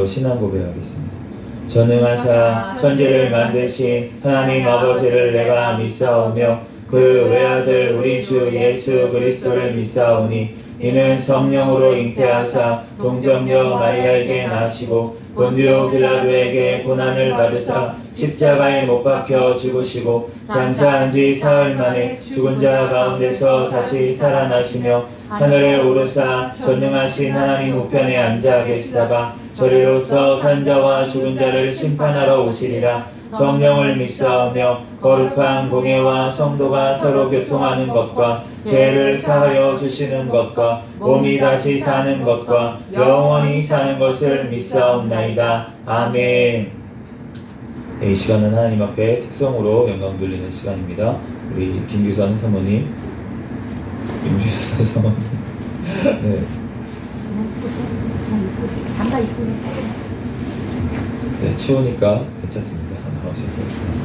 기도로 신앙 고백하겠습니다. 전능하사 천지를 만드신 하나님 아버지를 내가 믿사오며 그 외아들 우리 주 예수 그리스도를 믿사오니 이는 성령으로 잉태하사 동정녀 마리아에게 나시고 본디오 빌라도에게 고난을 받으사 십자가에 못 박혀 죽으시고 장사한 지 사흘 만에 죽은 자 가운데서 다시 살아나시며 하늘에 오르사 전능하신 하나님 우편에 앉아 계시다가 저리로서 산자와 죽은 자를 심판하러 오시리라. 성령을 믿사오며 거룩한 공예와 성도가 서로 교통하는 것과 죄를 사하여 주시는 것과 몸이 다시 사는 것과 영원히 사는 것을 믿사옵나이다. 아멘. 네, 이 시간은 하나님 앞에 특성으로 영광 돌리는 시간입니다. 우리 김규선 사모님, 김규선 사모님, 네. 잠바 입고. 네, 추우니까 괜찮습니다. 나오실 거예요.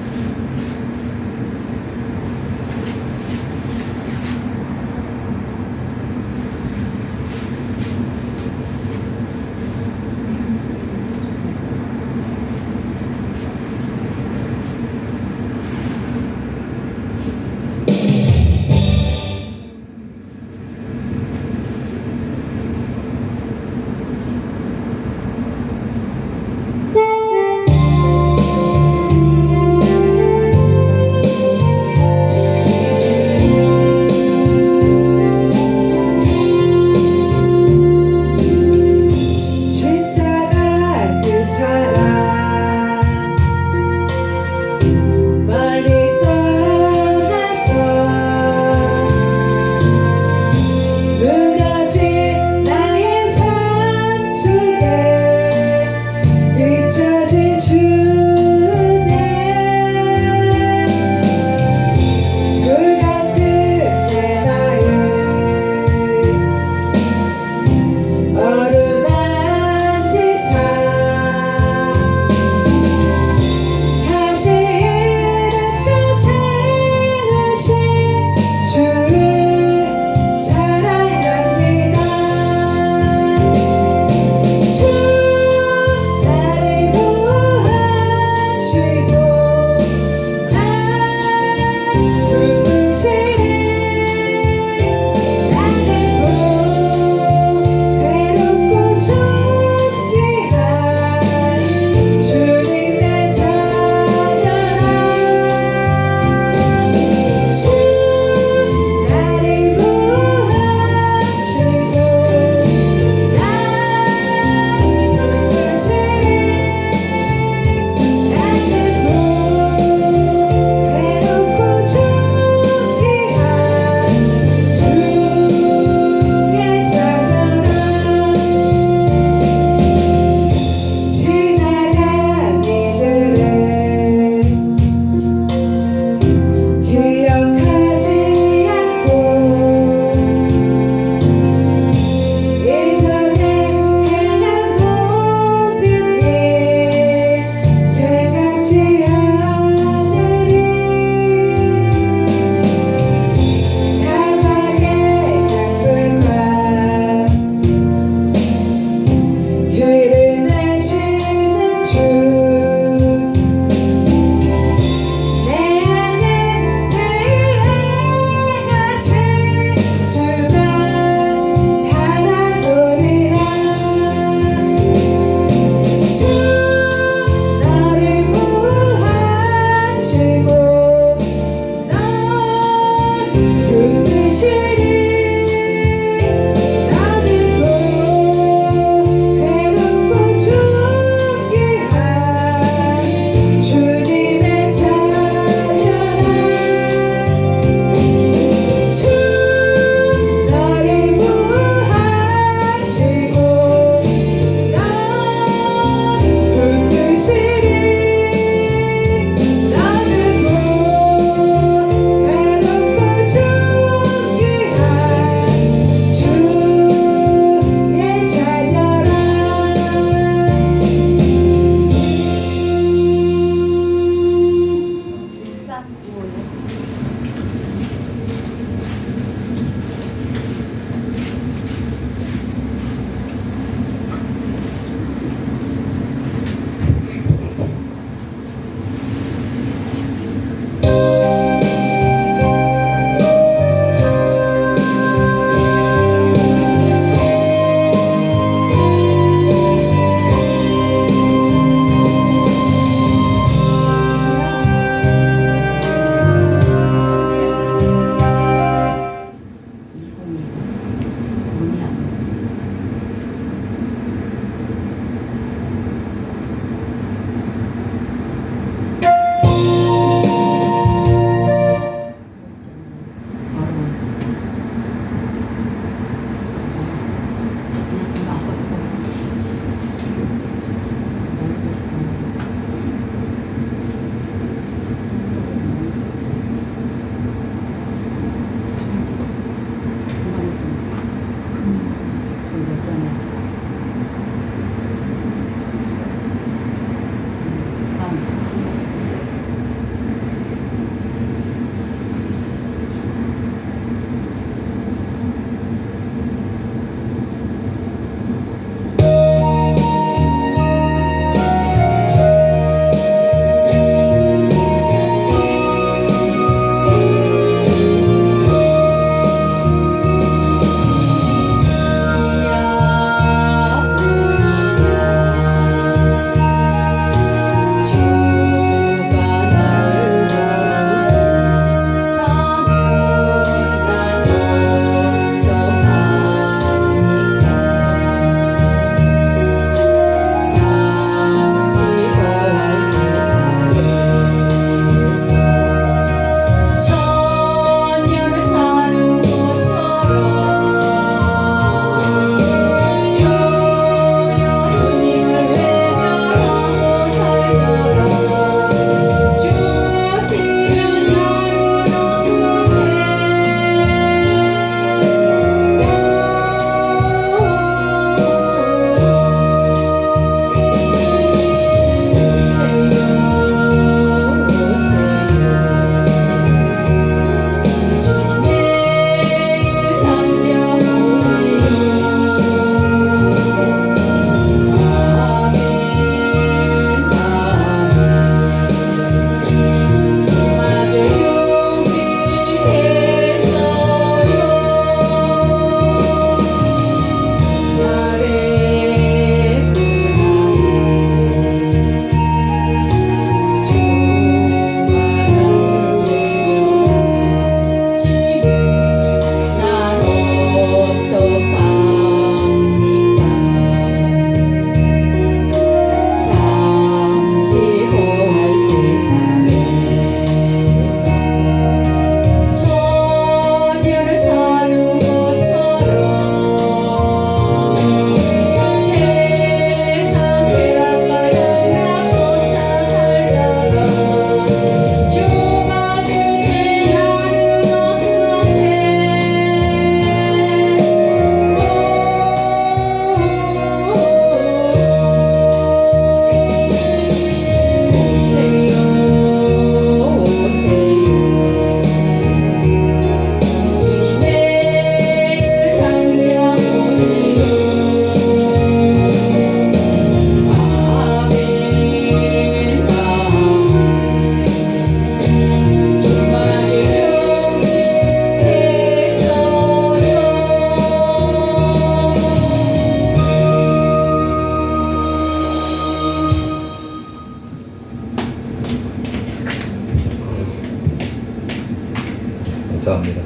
감사합니다.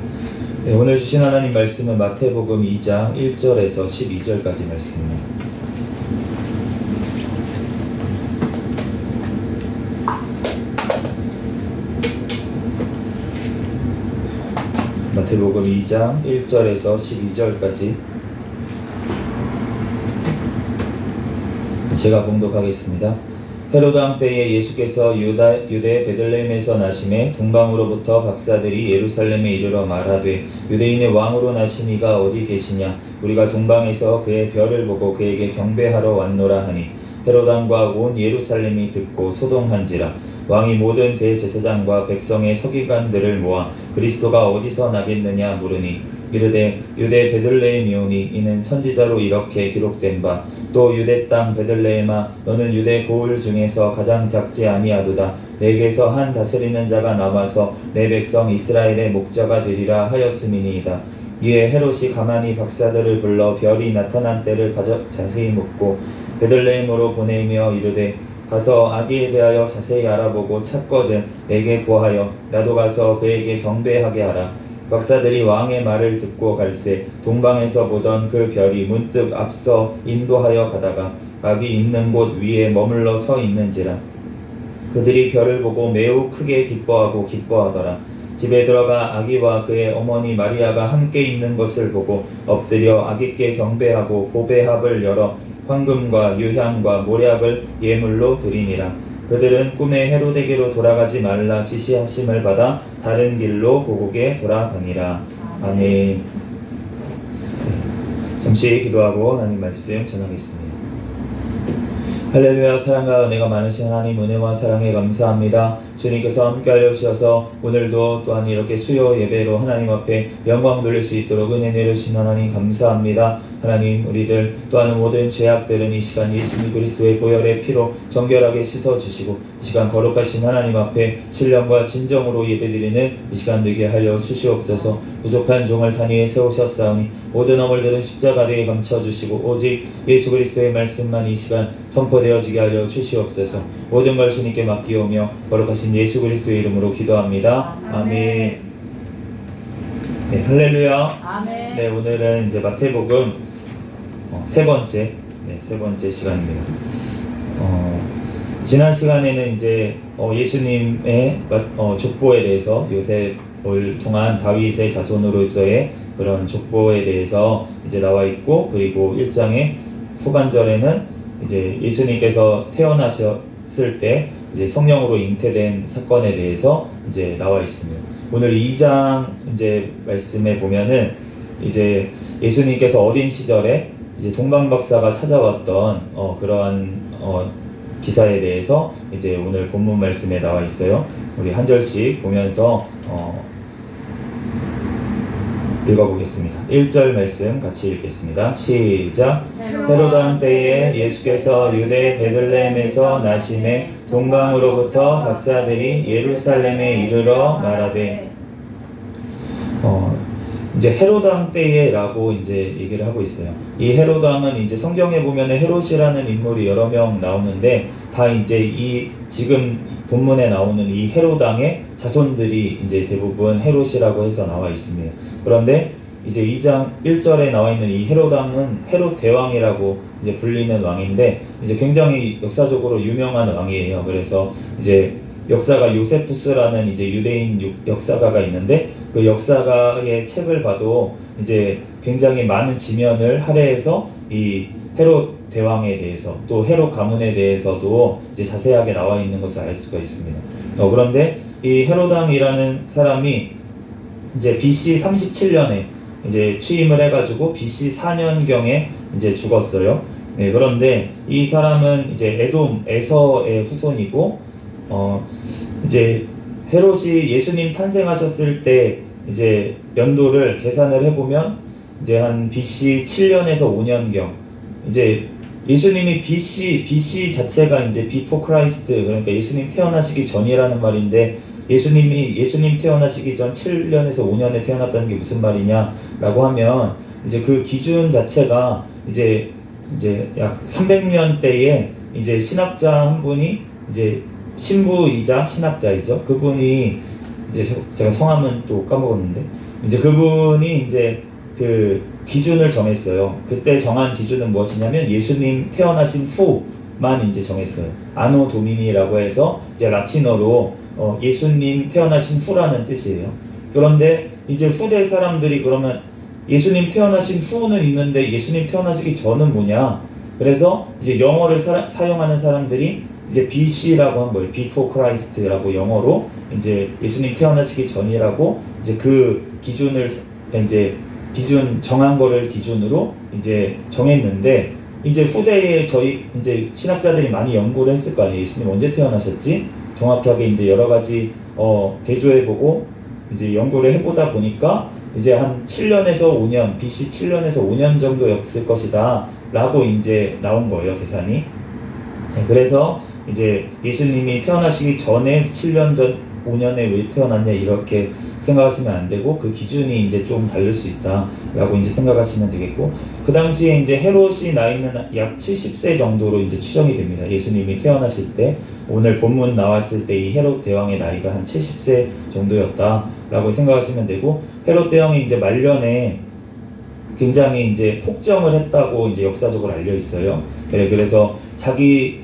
네, 오늘 주신 하나님 말씀은 마태복음 2장 1절에서 12절까지 말씀입니다. 마태복음 2장 1절에서 12절까지 제가 봉독하겠습니다. 헤로드 왕 때에 예수께서 유대 베들레헴에서 나심에 동방으로부터 박사들이 예루살렘에 이르러 말하되 유대인의 왕으로 나신 이가 어디 계시냐? 우리가 동방에서 그의 별을 보고 그에게 경배하러 왔노라 하니 헤로드 왕과 온 예루살렘이 듣고 소동한지라. 왕이 모든 대제사장과 백성의 서기관들을 모아 그리스도가 어디서 나겠느냐 물으니 이르되 유대 베들레헴이오니 이는 선지자로 이렇게 기록된 바 또 유대 땅 베들레헴아 너는 유대 고을 중에서 가장 작지 아니하도다. 내게서 한 다스리는 자가 남아서 내 백성 이스라엘의 목자가 되리라 하였음이니이다. 이에 헤롯이 가만히 박사들을 불러 별이 나타난 때를 자세히 묻고 베들레헴으로 보내며 이르되 가서 아기에 대하여 자세히 알아보고 찾거든 내게 고하여 나도 가서 그에게 경배하게 하라. 박사들이 왕의 말을 듣고 갈새 동방에서 보던 그 별이 문득 앞서 인도하여 가다가 아기 있는 곳 위에 머물러 서 있는지라. 그들이 별을 보고 매우 크게 기뻐하더라. 집에 들어가 아기와 그의 어머니 마리아가 함께 있는 것을 보고 엎드려 아기께 경배하고 보배합을 열어 황금과 유향과 모략을 예물로 드리니라. 그들은 꿈에 헤로데게로 돌아가지 말라 지시하심을 받아 다른 길로 고국에 돌아가니라. 아멘. 잠시 기도하고 하나님 말씀 전하겠습니다. 할렐루야. 사랑과 은혜가 많으신 하나님 은혜와 사랑에 감사합니다. 주님께서 함께하여 주셔서 오늘도 또한 이렇게 수요 예배로 하나님 앞에 영광 돌릴 수 있도록 은혜 내려주신 하나님 감사합니다. 하나님 우리들 또한 모든 죄악들은 이 시간 예수 그리스도의 보혈의 피로 정결하게 씻어주시고 이 시간 거룩하신 하나님 앞에 신령과 진정으로 예배드리는 이 시간 되게 하여 주시옵소서. 부족한 종을 단위에 세우셨사오니 모든 허물들은 십자가대에 감춰주시고 오직 예수 그리스도의 말씀만 이 시간 선포되어지게 하여 주시옵소서. 모든 걸 주님께 맡기오며 거룩하신 예수 그리스도의 이름으로 기도합니다. 아멘. 네, 할렐루야. 아멘. 네, 오늘은 이제 마태복음 세 번째 시간입니다. 지난 시간에는 이제 예수님의 족보에 대해서 요셉을 통한 다윗의 자손으로서의 그런 족보에 대해서 이제 나와 있고, 그리고 1장의 후반절에는 이제 예수님께서 태어나셨을 때 이제 성령으로 잉태된 사건에 대해서 이제 나와 있습니다. 오늘 2장 이제 말씀에 보면은 이제 예수님께서 어린 시절에 이제 동방박사가 찾아왔던 그러한 기사에 대해서 이제 오늘 본문 말씀에 나와 있어요. 우리 한 절씩 보면서 읽어보겠습니다. 1절 말씀 같이 읽겠습니다. 시작. 헤로드 왕 때에 예수께서 유대 베들레헴에서 나심에 동방으로부터 박사들이 예루살렘에 이르러 말하되 이제 헤로드 왕 때에라고 이제 얘기를 하고 있어요. 이 헤로드 왕은 이제 성경에 보면은 헤롯이라는 인물이 여러 명 나오는데 다 이제 이 지금 본문에 나오는 이 헤로드 왕의 자손들이 이제 대부분 헤롯이라고 해서 나와 있습니다. 그런데 이제 2장 1절에 나와 있는 이 헤로드 왕은 헤롯 대왕이라고 이제 불리는 왕인데 이제 굉장히 역사적으로 유명한 왕이에요. 그래서 이제 역사가 요세푸스라는 이제 유대인 역사가가 있는데 그 역사가의 책을 봐도 이제 굉장히 많은 지면을 할애해서 이 헤롯 대왕에 대해서 또 헤롯 가문에 대해서도 이제 자세하게 나와 있는 것을 알 수가 있습니다. 그런데 이 헤롯 왕이라는 사람이 이제 BC 37년에 이제 취임을 해가지고 BC 4년경에 이제 죽었어요. 네, 그런데 이 사람은 이제 에돔 에서의 후손이고 이제 헤롯이 예수님 탄생하셨을 때 이제 연도를 계산을 해보면 이제 한 BC 7년에서 5년경 이제 예수님이 BC 자체가 이제 before Christ 그러니까 예수님 태어나시기 전이라는 말인데 예수님 태어나시기 전 7년에서 5년에 태어났다는 게 무슨 말이냐라고 하면 이제 그 기준 자체가 이제 약 300년대에 이제 신학자 한 분이 이제 신부이자 신학자이죠. 그분이 이제 제가 성함은 또 까먹었는데, 이제 그분이 이제 그 기준을 정했어요. 그때 정한 기준은 무엇이냐면 예수님 태어나신 후만 이제 정했어요. 아노 도미니라고 해서 이제 라틴어로 예수님 태어나신 후라는 뜻이에요. 그런데 이제 후대 사람들이 그러면 예수님 태어나신 후는 있는데 예수님 태어나시기 전은 뭐냐? 그래서 이제 영어를 사용하는 사람들이 이제 BC라고 한 거예요. Before Christ라고 영어로 이제 예수님 태어나시기 전이라고 이제 그 기준을 이제 기준 정한 거를 기준으로 이제 정했는데, 이제 후대에 저희 이제 신학자들이 많이 연구를 했을 거 아니에요. 예수님 언제 태어나셨지? 정확하게 이제 여러 가지 대조해보고 이제 연구를 해보다 보니까 이제 한 7년에서 5년, BC 7년에서 5년 정도였을 것이다 라고 이제 나온 거예요, 계산이. 네, 그래서 이제 예수님이 태어나시기 전에 7년 전, 5년에 왜 태어났냐 이렇게 생각하시면 안 되고, 그 기준이 이제 좀 다를 수 있다라고 이제 생각하시면 되겠고, 그 당시에 이제 헤롯이 나이는 약 70세 정도로 이제 추정이 됩니다. 예수님이 태어나실 때, 오늘 본문 나왔을 때 이 헤롯 대왕의 나이가 한 70세 정도였다라고 생각하시면 되고, 헤롯 대왕이 이제 말년에 굉장히 이제 폭정을 했다고 이제 역사적으로 알려 있어요. 그래서 자기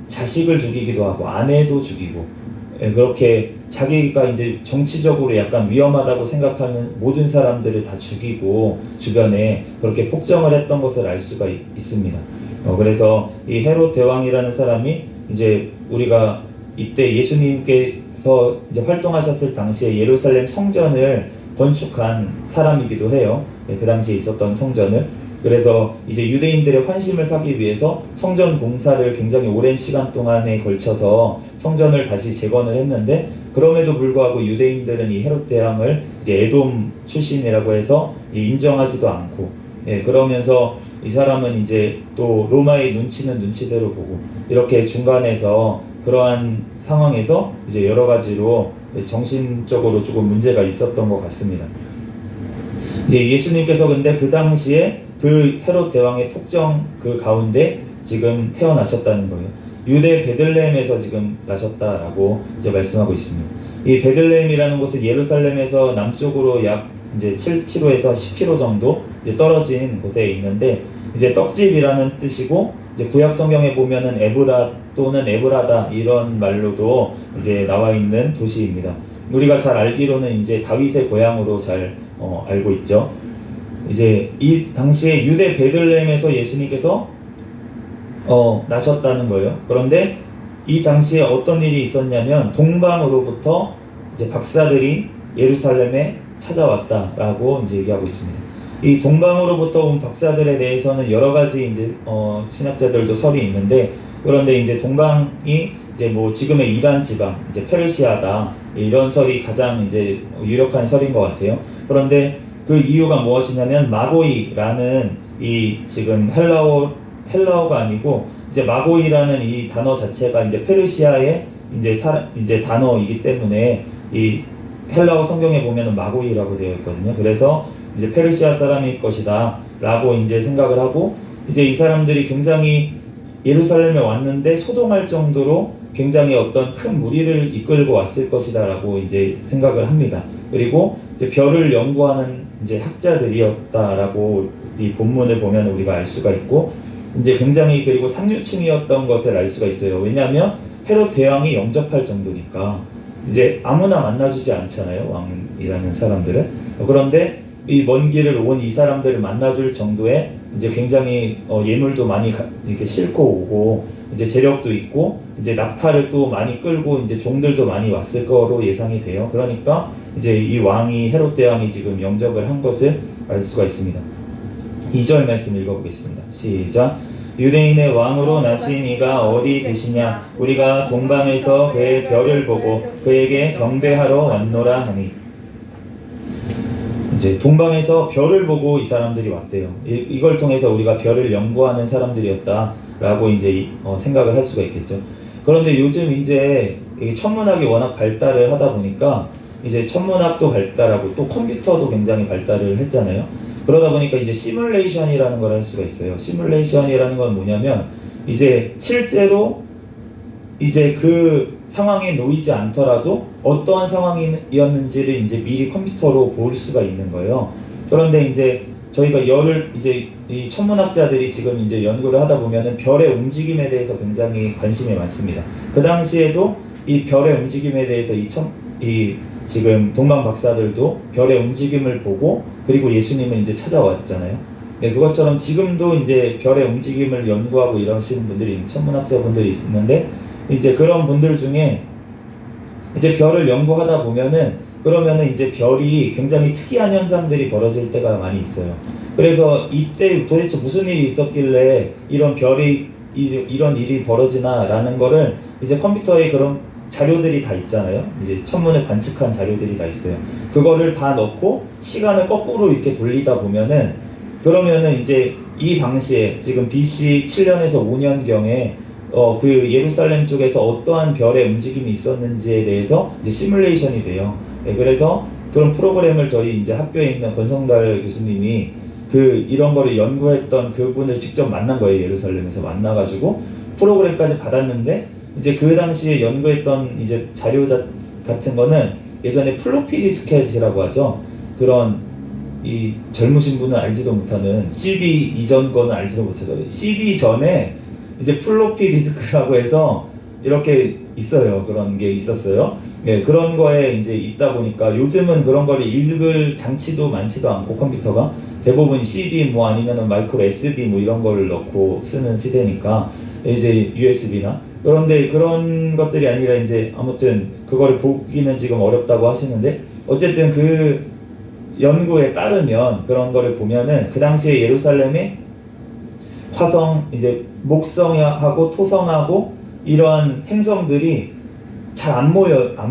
자식을 죽이기도 하고 아내도 죽이고, 그렇게 자기가 이제 정치적으로 약간 위험하다고 생각하는 모든 사람들을 다 죽이고 주변에 그렇게 폭정을 했던 것을 알 수가 있습니다. 그래서 이 헤롯 대왕이라는 사람이 이제 우리가 이때 예수님께서 이제 활동하셨을 당시에 예루살렘 성전을 건축한 사람이기도 해요. 그 당시에 있었던 성전을. 그래서 이제 유대인들의 환심을 사기 위해서 성전 공사를 굉장히 오랜 시간 동안에 걸쳐서 성전을 다시 재건을 했는데, 그럼에도 불구하고 유대인들은 이 헤롯 대왕을 이제 에돔 출신이라고 해서 인정하지도 않고, 그러면서 이 사람은 이제 또 로마의 눈치는 눈치대로 보고, 이렇게 중간에서 그러한 상황에서 이제 여러 가지로 정신적으로 조금 문제가 있었던 것 같습니다. 이제 예수님께서 근데 그 당시에 그 헤롯 대왕의 폭정 그 가운데 지금 태어나셨다는 거예요. 유대 베들레헴에서 지금 나셨다라고 이제 말씀하고 있습니다. 이 베들레헴이라는 곳은 예루살렘에서 남쪽으로 약 이제 7km에서 10km 정도 이제 떨어진 곳에 있는데, 이제 떡집이라는 뜻이고, 이제 구약 성경에 보면은 에브라 또는 에브라다 이런 말로도 이제 나와 있는 도시입니다. 우리가 잘 알기로는 이제 다윗의 고향으로 잘 알고 있죠. 이제 이 당시에 유대 베들레헴에서 예수님께서 나셨다는 거예요. 그런데 이 당시에 어떤 일이 있었냐면 동방으로부터 이제 박사들이 예루살렘에 찾아왔다라고 이제 얘기하고 있습니다. 이 동방으로부터 온 박사들에 대해서는 여러 가지 이제 신학자들도 설이 있는데, 그런데 이제 동방이 이제 뭐 지금의 이란 지방, 이제 페르시아다 이런 설이 가장 이제 유력한 설인 것 같아요. 그런데 그 이유가 무엇이냐면 마고이라는 이 지금 헬라어가 아니고 이제 마고이라는 이 단어 자체가 이제 페르시아의 이제 단어이기 때문에 이 헬라어 성경에 보면은 마고이라고 되어 있거든요. 그래서 이제 페르시아 사람일 것이다라고 이제 생각을 하고, 이제 이 사람들이 굉장히 예루살렘에 왔는데 소동할 정도로 굉장히 어떤 큰 무리를 이끌고 왔을 것이다라고 이제 생각을 합니다. 그리고 이제 별을 연구하는 이제 학자들이었다라고 이 본문을 보면 우리가 알 수가 있고, 이제 굉장히 그리고 상류층이었던 것을 알 수가 있어요. 왜냐하면 헤롯 대왕이 영접할 정도니까 이제 아무나 만나주지 않잖아요, 왕이라는 사람들을. 그런데 이 먼 길을 온 이 사람들을 만나줄 정도의 이제 굉장히 예물도 많이 이렇게 싣고 오고, 이제 재력도 있고, 이제 낙타를 또 많이 끌고 이제 종들도 많이 왔을 거로 예상이 돼요. 그러니까 이제 이 왕이 헤롯 대왕이 지금 영접을 한 것을 알 수가 있습니다. 2절 말씀 읽어보겠습니다. 시작. 유대인의 왕으로 나신 이가 어디 계시냐? 우리가 동방에서 그의 별을 보고 그에게 경배하러 왔노라 하니. 이제 동방에서 별을 보고 이 사람들이 왔대요. 이걸 통해서 우리가 별을 연구하는 사람들이었다라고 이제 생각을 할 수가 있겠죠. 그런데 요즘 이제 천문학이 워낙 발달을 하다 보니까 이제 천문학도 발달하고 또 컴퓨터도 굉장히 발달을 했잖아요. 그러다 보니까 이제 시뮬레이션이라는 걸 할 수가 있어요. 시뮬레이션이라는 건 뭐냐면 이제 실제로 이제 그 상황에 놓이지 않더라도 어떠한 상황이었는지를 이제 미리 컴퓨터로 볼 수가 있는 거예요. 그런데 이제 저희가 이제 이 천문학자들이 지금 이제 연구를 하다 보면은 별의 움직임에 대해서 굉장히 관심이 많습니다. 그 당시에도 이 별의 움직임에 대해서 이 지금 동방 박사들도 별의 움직임을 보고 그리고 예수님을 이제 찾아왔잖아요. 네, 그것처럼 지금도 이제 별의 움직임을 연구하고 이러시는 분들이 천문학자분들이 있는데 이제 그런 분들 중에 이제 별을 연구하다 그러면은 이제 별이 굉장히 특이한 현상들이 벌어질 때가 많이 있어요. 그래서 이때 도대체 무슨 일이 있었길래 이런 이런 일이 벌어지나라는 거를 이제 컴퓨터에 그런 자료들이 다 있잖아요. 이제 천문을 관측한 자료들이 다 있어요. 그거를 다 넣고 시간을 거꾸로 이렇게 돌리다 그러면은 이제 이 당시에 지금 BC 7년에서 5년경에 그 예루살렘 쪽에서 어떠한 별의 움직임이 있었는지에 대해서 이제 시뮬레이션이 돼요. 네, 그래서 그런 프로그램을 저희 이제 학교에 있는 권성달 교수님이 이런 거를 연구했던 그분을 직접 만난 거예요. 예루살렘에서 만나가지고 프로그램까지 받았는데 이제 그 당시에 연구했던 이제 자료 같은 거는 예전에 플로피 디스켓이라고 하죠. 그런 이 젊으신 분은 알지도 못하는 CD 이전 거는 알지도 못하죠. CD 전에 이제 플로피 디스크라고 해서 이렇게 있어요. 그런 게 있었어요. 네, 그런 거에 이제 있다 보니까 요즘은 그런 거를 읽을 장치도 많지도 않고 컴퓨터가 대부분 CD 뭐 아니면은 마이크로 SD 뭐 이런 거를 넣고 쓰는 시대니까 이제 USB나 그런데 그런 것들이 아니라 이제 아무튼 그거를 보기는 지금 어렵다고 하시는데 어쨌든 그 연구에 따르면 그런 거를 보면은 그 당시에 예루살렘에 화성 이제 목성하고 토성하고 이러한 행성들이 잘 안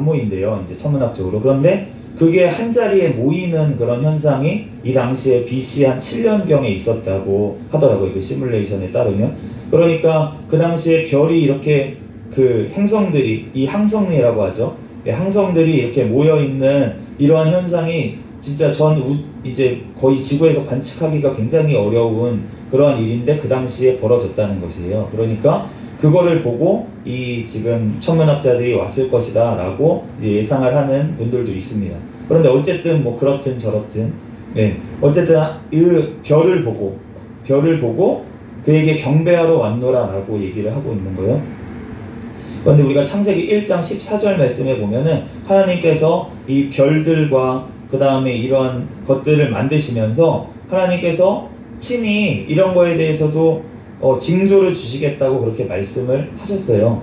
모인대요. 이제 천문학적으로. 그런데 그게 한 자리에 모이는 그런 현상이 이 당시에 BC 한 7년경에 있었다고 하더라고요. 그 시뮬레이션에 따르면. 그러니까 그 당시에 별이 이렇게 그 행성들이 이 항성이라고 하죠. 항성들이 이렇게 모여 있는 이러한 현상이 진짜 이제 거의 지구에서 관측하기가 굉장히 어려운 그러한 일인데 그 당시에 벌어졌다는 것이에요. 그러니까 그거를 보고 이 지금 천문학자들이 왔을 것이다 라고 이제 예상을 하는 분들도 있습니다. 그런데 어쨌든 뭐 그렇든 저렇든 네, 어쨌든 그 별을 보고 그에게 경배하러 왔노라 라고 얘기를 하고 있는 거예요. 그런데 우리가 창세기 1장 14절 말씀에 보면은 하나님께서 이 별들과 그 다음에 이런 것들을 만드시면서 하나님께서 친히 이런 거에 대해서도 징조를 주시겠다고 그렇게 말씀을 하셨어요.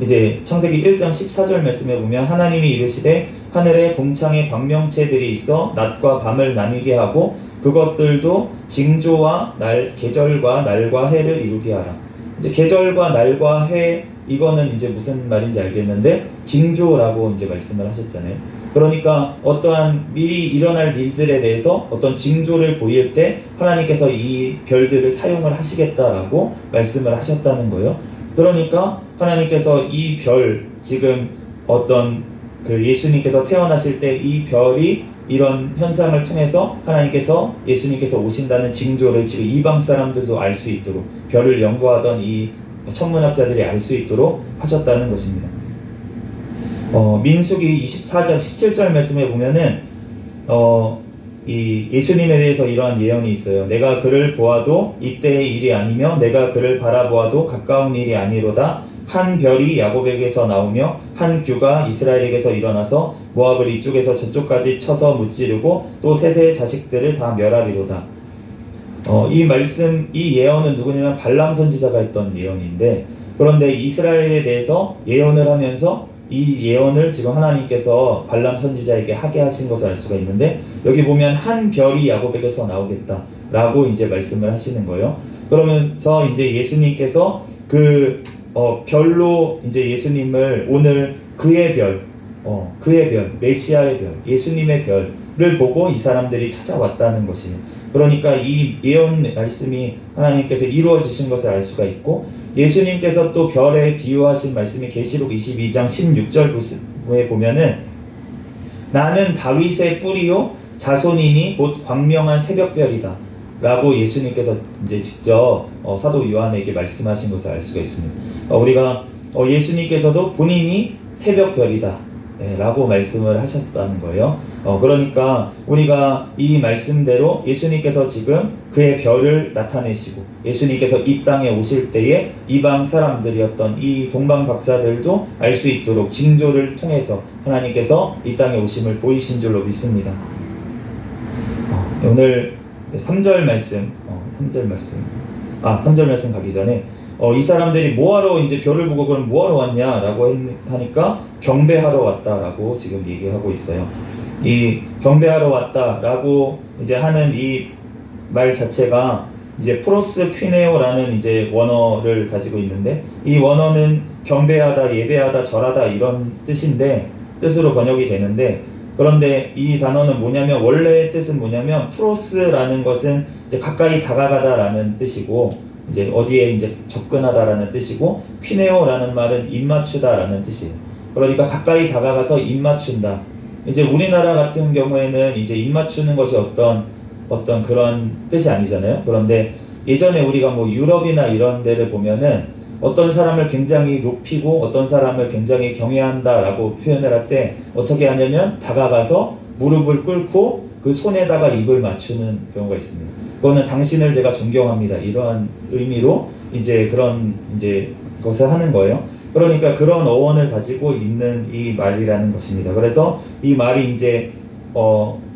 이제 창세기 1장 14절 말씀에 보면 하나님이 이르시되 하늘에 궁창에 광명체들이 있어 낮과 밤을 나뉘게 하고 그것들도 징조와 계절과 날과 해를 이루게 하라. 이제 계절과 날과 해 이거는 이제 무슨 말인지 알겠는데 징조라고 이제 말씀을 하셨잖아요. 그러니까 어떠한 미리 일어날 일들에 대해서 어떤 징조를 보일 때 하나님께서 이 별들을 사용을 하시겠다라고 말씀을 하셨다는 거예요. 그러니까 하나님께서 이 별 지금 어떤 그 예수님께서 태어나실 때 이 별이 이런 현상을 통해서 예수님께서 오신다는 징조를 지금 이방 사람들도 알 수 있도록 별을 연구하던 이 천문학자들이 알 수 있도록 하셨다는 것입니다. 민수기 24장 17절 말씀에 보면은 이 예수님에 대해서 이러한 예언이 있어요. 내가 그를 보아도 이때의 일이 아니며 내가 그를 바라보아도 가까운 일이 아니로다. 한 별이 야곱에게서 나오며 한 규가 이스라엘에게서 일어나서 모압을 이쪽에서 저쪽까지 쳐서 무찌르고 또 셋의 자식들을 다 멸하리로다. 이 예언은 누구냐면 발람 선지자가 했던 예언인데 그런데 이스라엘에 대해서 예언을 하면서 이 예언을 지금 하나님께서 발람 선지자에게 하게 하신 것을 알 수가 있는데 여기 보면 한 별이 야곱에게서 나오겠다라고 이제 말씀을 하시는 거예요. 그러면서 이제 예수님께서 별로 이제 예수님을 오늘 그의 별, 메시아의 별, 예수님의 별을 보고 이 사람들이 찾아왔다는 것이에요. 그러니까 이 예언 말씀이 하나님께서 이루어 주신 것을 알 수가 있고 예수님께서 또 별에 비유하신 말씀이 계시록 22장 16절에 보면은 나는 다윗의 뿌리요 자손이니 곧 광명한 새벽별이다 라고 예수님께서 이제 직접 사도 요한에게 말씀하신 것을 알 수가 있습니다. 우리가 예수님께서도 본인이 새벽별이다 라고 말씀을 하셨다는 거예요. 그러니까 우리가 이 말씀대로 예수님께서 지금 그의 별을 나타내시고 예수님께서 이 땅에 오실 때에 이방 사람들이었던 이 동방 박사들도 알 수 있도록 징조를 통해서 하나님께서 이 땅에 오심을 보이신 줄로 믿습니다. 오늘 3절 말씀, 3절 말씀 가기 전에 이 사람들이 뭐하러 이제 별을 보고 그럼 뭐하러 왔냐라고 하니까 경배하러 왔다라고 지금 얘기하고 있어요. 이 경배하러 왔다라고 이제 하는 이 말 자체가 이제 프로스 퀴네오라는 이제 원어를 가지고 있는데 이 원어는 경배하다, 예배하다, 절하다 이런 뜻으로 번역이 되는데 그런데 이 단어는 뭐냐면 원래의 뜻은 뭐냐면 프로스라는 것은 이제 가까이 다가가다라는 뜻이고 이제 어디에 이제 접근하다라는 뜻이고 퀴네오라는 말은 입맞추다라는 뜻이에요. 그러니까 가까이 다가가서 입맞춘다. 이제 우리나라 같은 경우에는 이제 입맞추는 것이 어떤 그런 뜻이 아니잖아요. 그런데 예전에 우리가 뭐 유럽이나 이런 데를 보면은 어떤 사람을 굉장히 높이고 어떤 사람을 굉장히 경외한다라고 표현을 할 때 어떻게 하냐면 다가가서 무릎을 꿇고 그 손에다가 입을 맞추는 경우가 있습니다. 그거는 당신을 제가 존경합니다. 이러한 의미로 이제 그런 이제 것을 하는 거예요. 그러니까 그런 어원을 가지고 있는 이 말이라는 것입니다. 그래서 이 말이 이제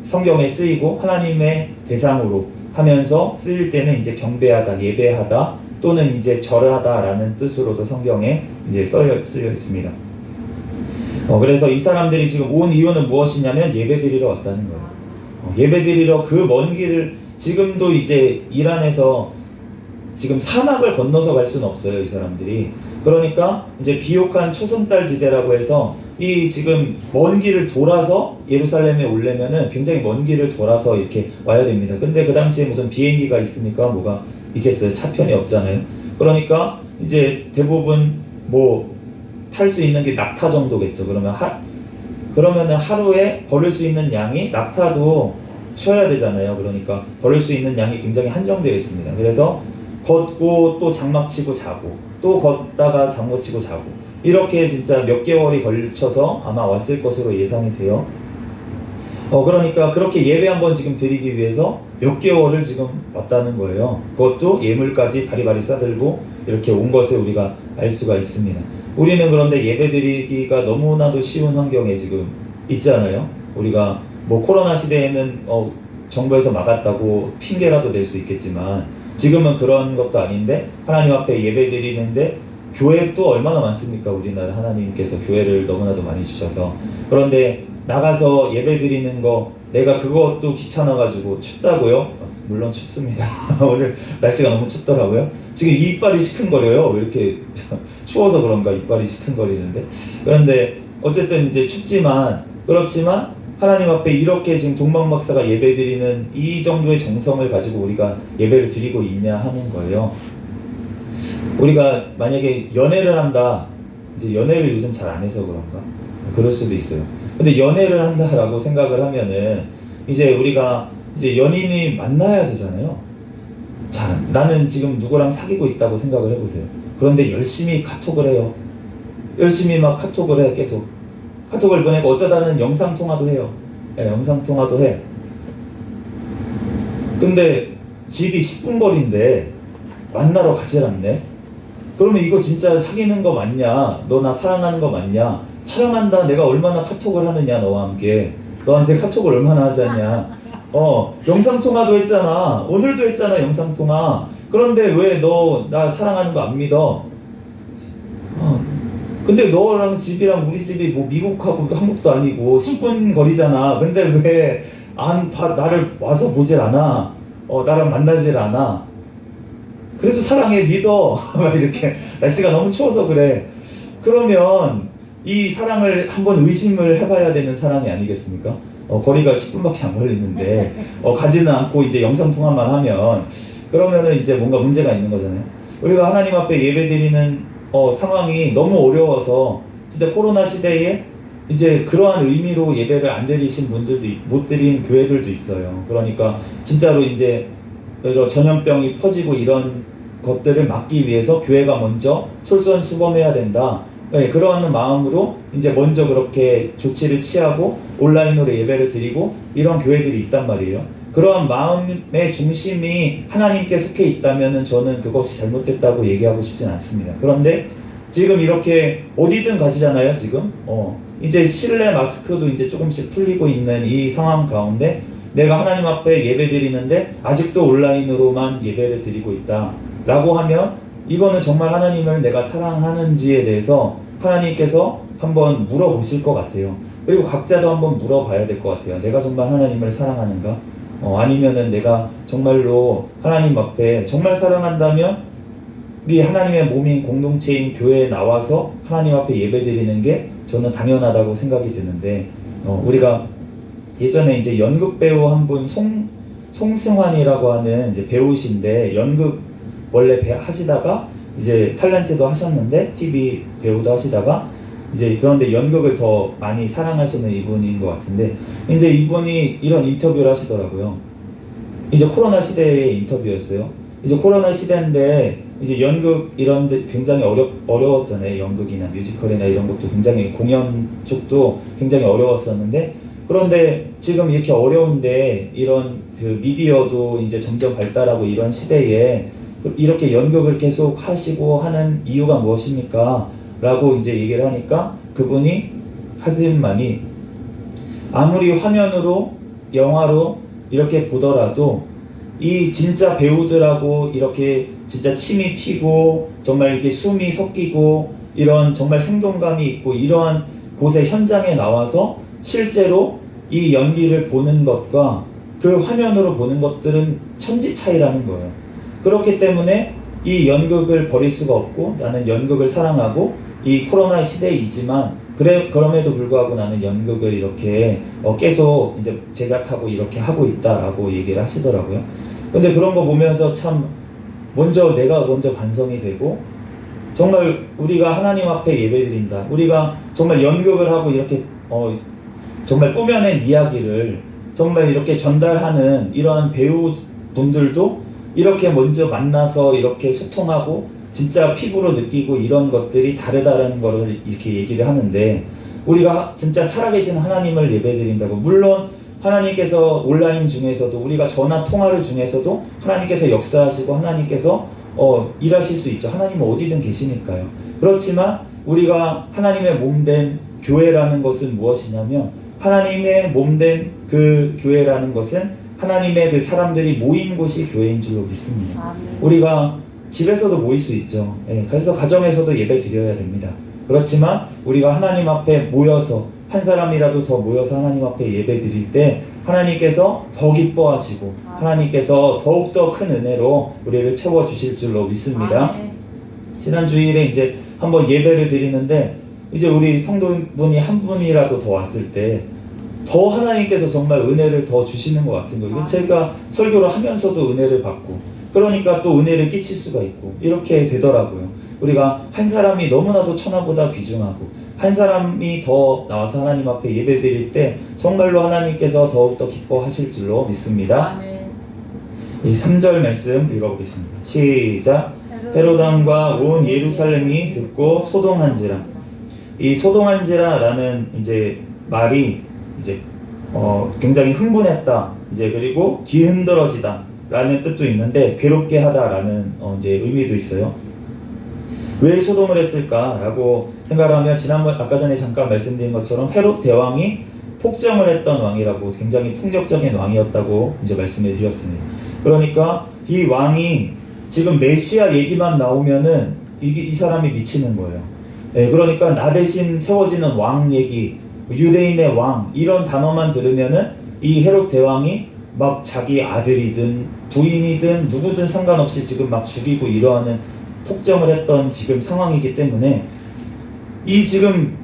성경에 쓰이고 하나님의 대상으로 하면서 쓰일 때는 이제 경배하다, 예배하다 또는 이제 절하다라는 뜻으로도 성경에 이제 쓰여 있습니다. 그래서 이 사람들이 지금 온 이유는 무엇이냐면 예배드리러 왔다는 거예요. 예배드리러 그 먼 길을 지금도 이제 이란에서 지금 사막을 건너서 갈 수는 없어요, 이 사람들이. 그러니까 이제 비옥한 초승달 지대라고 해서 이 지금 먼 길을 돌아서 예루살렘에 오려면은 굉장히 먼 길을 돌아서 이렇게 와야 됩니다. 근데 그 당시에 무슨 비행기가 있습니까? 뭐가 있겠어요? 차편이 없잖아요. 그러니까 이제 대부분 뭐 탈 수 있는 게 낙타 정도겠죠. 그러면은 하루에 걸을 수 있는 양이 낙타도 쉬어야 되잖아요. 그러니까 걸을 수 있는 양이 굉장히 한정되어 있습니다. 그래서 걷고 또 장막 치고 자고 또 걷다가 장막 치고 자고 이렇게 진짜 몇 개월이 걸쳐서 아마 왔을 것으로 예상이 돼요. 그러니까 그렇게 예배 한번 지금 드리기 위해서 몇 개월을 지금 왔다는 거예요. 그것도 예물까지 바리바리 싸들고 이렇게 온 것을 우리가 알 수가 있습니다. 우리는 그런데 예배 드리기가 너무나도 쉬운 환경에 지금 있잖아요. 우리가 뭐 코로나 시대에는 정부에서 막았다고 핑계라도 될 수 있겠지만 지금은 그런 것도 아닌데 하나님 앞에 예배 드리는데 교회도 얼마나 많습니까? 우리나라 하나님께서 교회를 너무나도 많이 주셔서. 그런데 나가서 예배 드리는 거 내가 그것도 귀찮아가지고 춥다고요? 물론 춥습니다. 오늘 날씨가 너무 춥더라고요. 지금 이빨이 시큰거려요. 왜 이렇게 추워서 그런가 이빨이 시큰거리는데. 그런데 어쨌든 이제 춥지만 그렇지만 하나님 앞에 이렇게 지금 동방박사가 예배드리는 이 정도의 정성을 가지고 우리가 예배를 드리고 있냐 하는 거예요. 우리가 만약에 연애를 한다, 이제 연애를 요즘 잘 안 해서 그런가? 그럴 수도 있어요. 근데 연애를 한다라고 생각을 하면은 이제 우리가 이제 연인이 만나야 되잖아요. 자, 나는 지금 누구랑 사귀고 있다고 생각을 해보세요. 그런데 열심히 카톡을 해요. 열심히 막 카톡을 해, 계속. 카톡을 보내고 어쩌다는 영상통화도 해요. 네, 영상통화도 해. 근데 집이 10분 거리인데 만나러 가질 않네? 그러면 이거 진짜 사귀는 거 맞냐? 너 나 사랑하는 거 맞냐? 사랑한다. 내가 얼마나 카톡을 하느냐 너와 함께. 너한테 카톡을 얼마나 하자냐. 영상통화도 했잖아. 오늘도 했잖아 영상통화. 그런데 왜 너 나 사랑하는 거 안 믿어? 근데 너랑 집이랑 우리 집이 뭐 미국하고 한국도 아니고 10분 거리잖아. 근데 왜 나를 와서 보질 않아? 나랑 만나질 않아? 그래도 사랑해, 믿어. 막 이렇게 날씨가 너무 추워서 그래. 그러면 이 사랑을 한번 의심을 해봐야 되는 사랑이 아니겠습니까? 거리가 10분밖에 안 걸리는데 가지는 않고 이제 영상통화만 하면 그러면은 이제 뭔가 문제가 있는 거잖아요. 우리가 하나님 앞에 예배드리는 상황이 너무 어려워서 진짜 코로나 시대에 이제 그러한 의미로 예배를 안 드리신 분들도 못 드린 교회들도 있어요. 그러니까 진짜로 이제 전염병이 퍼지고 이런 것들을 막기 위해서 교회가 먼저 솔선수범해야 된다 네, 그런 마음으로 이제 먼저 그렇게 조치를 취하고 온라인으로 예배를 드리고 이런 교회들이 있단 말이에요. 그런 마음의 중심이 하나님께 속해 있다면은 저는 그것이 잘못됐다고 얘기하고 싶진 않습니다. 그런데 지금 이렇게 어디든 가시잖아요, 지금. 이제 실내 마스크도 이제 조금씩 풀리고 있는 이 상황 가운데 내가 하나님 앞에 예배 드리는데 아직도 온라인으로만 예배를 드리고 있다라고 하면 이거는 정말 하나님을 내가 사랑하는지에 대해서 하나님께서 한번 물어보실 것 같아요. 그리고 각자도 한번 물어봐야 될 것 같아요. 내가 정말 하나님을 사랑하는가? 아니면은 내가 정말로 하나님 앞에 정말 사랑한다면 우리 하나님의 몸인 공동체인 교회에 나와서 하나님 앞에 예배드리는 게 저는 당연하다고 생각이 드는데 우리가 예전에 이제 연극 배우 한 분 송승환이라고 하는 이제 배우신데 연극 원래 하시다가 이제 탤런트도 하셨는데 TV 배우도 하시다가 이제 그런데 연극을 더 많이 사랑하시는 이분인 것 같은데 이제 이분이 이런 인터뷰를 하시더라고요. 이제 코로나 시대의 인터뷰였어요. 이제 코로나 시대인데 이제 연극 이런 데 굉장히 어려웠잖아요. 연극이나 뮤지컬이나 이런 것도 굉장히 공연 쪽도 굉장히 어려웠었는데 그런데 지금 이렇게 어려운데 이런 그 미디어도 이제 점점 발달하고 이런 시대에 이렇게 연극을 계속 하시고 하는 이유가 무엇입니까? 라고 이제 얘기를 하니까 그분이 하신 말이 아무리 화면으로 영화로 이렇게 보더라도 이 진짜 배우들하고 이렇게 진짜 침이 튀고 정말 이렇게 숨이 섞이고 이런 정말 생동감이 있고 이러한 곳의 현장에 나와서 실제로 이 연기를 보는 것과 그 화면으로 보는 것들은 천지 차이라는 거예요. 그렇기 때문에 이 연극을 버릴 수가 없고 나는 연극을 사랑하고 이 코로나 시대이지만 그럼에도 불구하고 나는 연극을 이렇게 계속 이제 제작하고 이렇게 하고 있다라고 얘기를 하시더라고요. 근데 그런 거 보면서 참 내가 먼저 반성이 되고 정말 우리가 하나님 앞에 예배드린다. 우리가 정말 연극을 하고 이렇게 정말 꾸며낸 이야기를 정말 이렇게 전달하는 이런 배우분들도 이렇게 먼저 만나서 이렇게 소통하고 진짜 피부로 느끼고 이런 것들이 다르다는 거를 이렇게 얘기를 하는데 우리가 진짜 살아계신 하나님을 예배드린다고 물론 하나님께서 온라인 중에서도 우리가 전화 통화를 중에서도 하나님께서 역사하시고 하나님께서 일하실 수 있죠. 하나님은 어디든 계시니까요. 그렇지만 우리가 하나님의 몸된 교회라는 것은 무엇이냐면 하나님의 몸된 그 교회라는 것은 하나님의 그 사람들이 모인 곳이 교회인 줄로 믿습니다. 아멘. 우리가 집에서도 모일 수 있죠. 그래서 가정에서도 예배 드려야 됩니다. 그렇지만 우리가 하나님 앞에 모여서 한 사람이라도 더 모여서 하나님 앞에 예배 드릴 때 하나님께서 더 기뻐하시고 하나님께서 더욱더 큰 은혜로 우리를 채워주실 줄로 믿습니다. 지난 주일에 이제 한번 예배를 드리는데 이제 우리 성도분이 한 분이라도 더 왔을 때 더 하나님께서 정말 은혜를 더 주시는 것 같은 거예요. 제가 설교를 하면서도 은혜를 받고 그러니까 또 은혜를 끼칠 수가 있고 이렇게 되더라고요. 우리가 한 사람이 너무나도 천하보다 귀중하고 한 사람이 더 나와서 하나님 앞에 예배 드릴 때 정말로 하나님께서 더욱더 기뻐하실 줄로 믿습니다. 이 3절 말씀 읽어보겠습니다. 시작. 헤롯 왕과 온 예루살렘이 듣고 소동한지라. 이 소동한지라라는 이제 말이 이제 굉장히 흥분했다. 이제 그리고 뒤흔들어지다 라는 뜻도 있는데 괴롭게 하다라는 이제 의미도 있어요. 왜 소동을 했을까라고 생각하면 아까 전에 잠깐 말씀드린 것처럼 헤롯 대왕이 폭정을 했던 왕이라고 굉장히 폭력적인 왕이었다고 이제 말씀을 드렸습니다. 그러니까 이 왕이 지금 메시아 얘기만 나오면은 이 사람이 미치는 거예요. 그러니까 나 대신 세워지는 왕 얘기, 유대인의 왕 이런 단어만 들으면은 이 헤롯 대왕이 막 자기 아들이든 부인이든 누구든 상관없이 지금 막 죽이고 이러하는 폭정을 했던 지금 상황이기 때문에 이 지금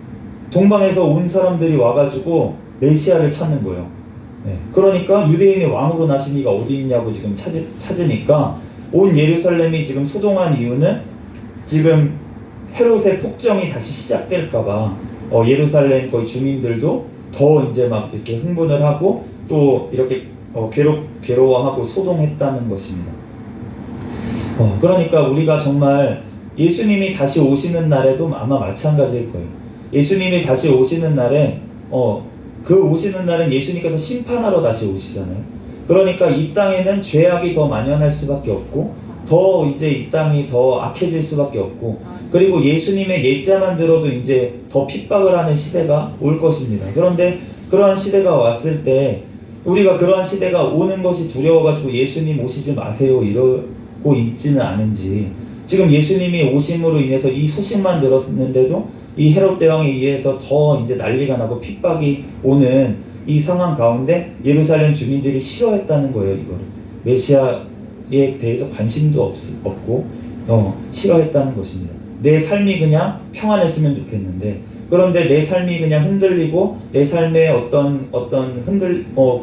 동방에서 온 사람들이 와가지고 메시아를 찾는 거예요. 그러니까 유대인의 왕으로 나신 이가 어디 있냐고 지금 찾으니까 온 예루살렘이 지금 소동한 이유는 지금 헤롯의 폭정이 다시 시작될까봐 예루살렘 거의 주민들도 더 이제 막 이렇게 흥분을 하고 또 이렇게 괴로워하고 소동했다는 것입니다. 그러니까 우리가 정말 예수님이 다시 오시는 날에도 아마 마찬가지일 거예요. 예수님이 다시 오시는 날에 그 오시는 날은 예수님께서 심판하러 다시 오시잖아요. 그러니까 이 땅에는 죄악이 더 만연할 수밖에 없고 더 이제 이 땅이 더 악해질 수밖에 없고 그리고 예수님의 예자만 들어도 이제 더 핍박을 하는 시대가 올 것입니다. 그런데 그러한 시대가 왔을 때 우리가 그러한 시대가 오는 것이 두려워가지고 예수님 오시지 마세요 이러고 있지는 않은지 지금 예수님이 오심으로 인해서 이 소식만 들었는데도 이 헤롯 대왕에 의해서 더 이제 난리가 나고 핍박이 오는 이 상황 가운데 예루살렘 주민들이 싫어했다는 거예요. 이거를 메시아에 대해서 관심도 없고 싫어했다는 것입니다. 내 삶이 그냥 평안했으면 좋겠는데 그런데 내 삶이 그냥 흔들리고 내 삶에 어떤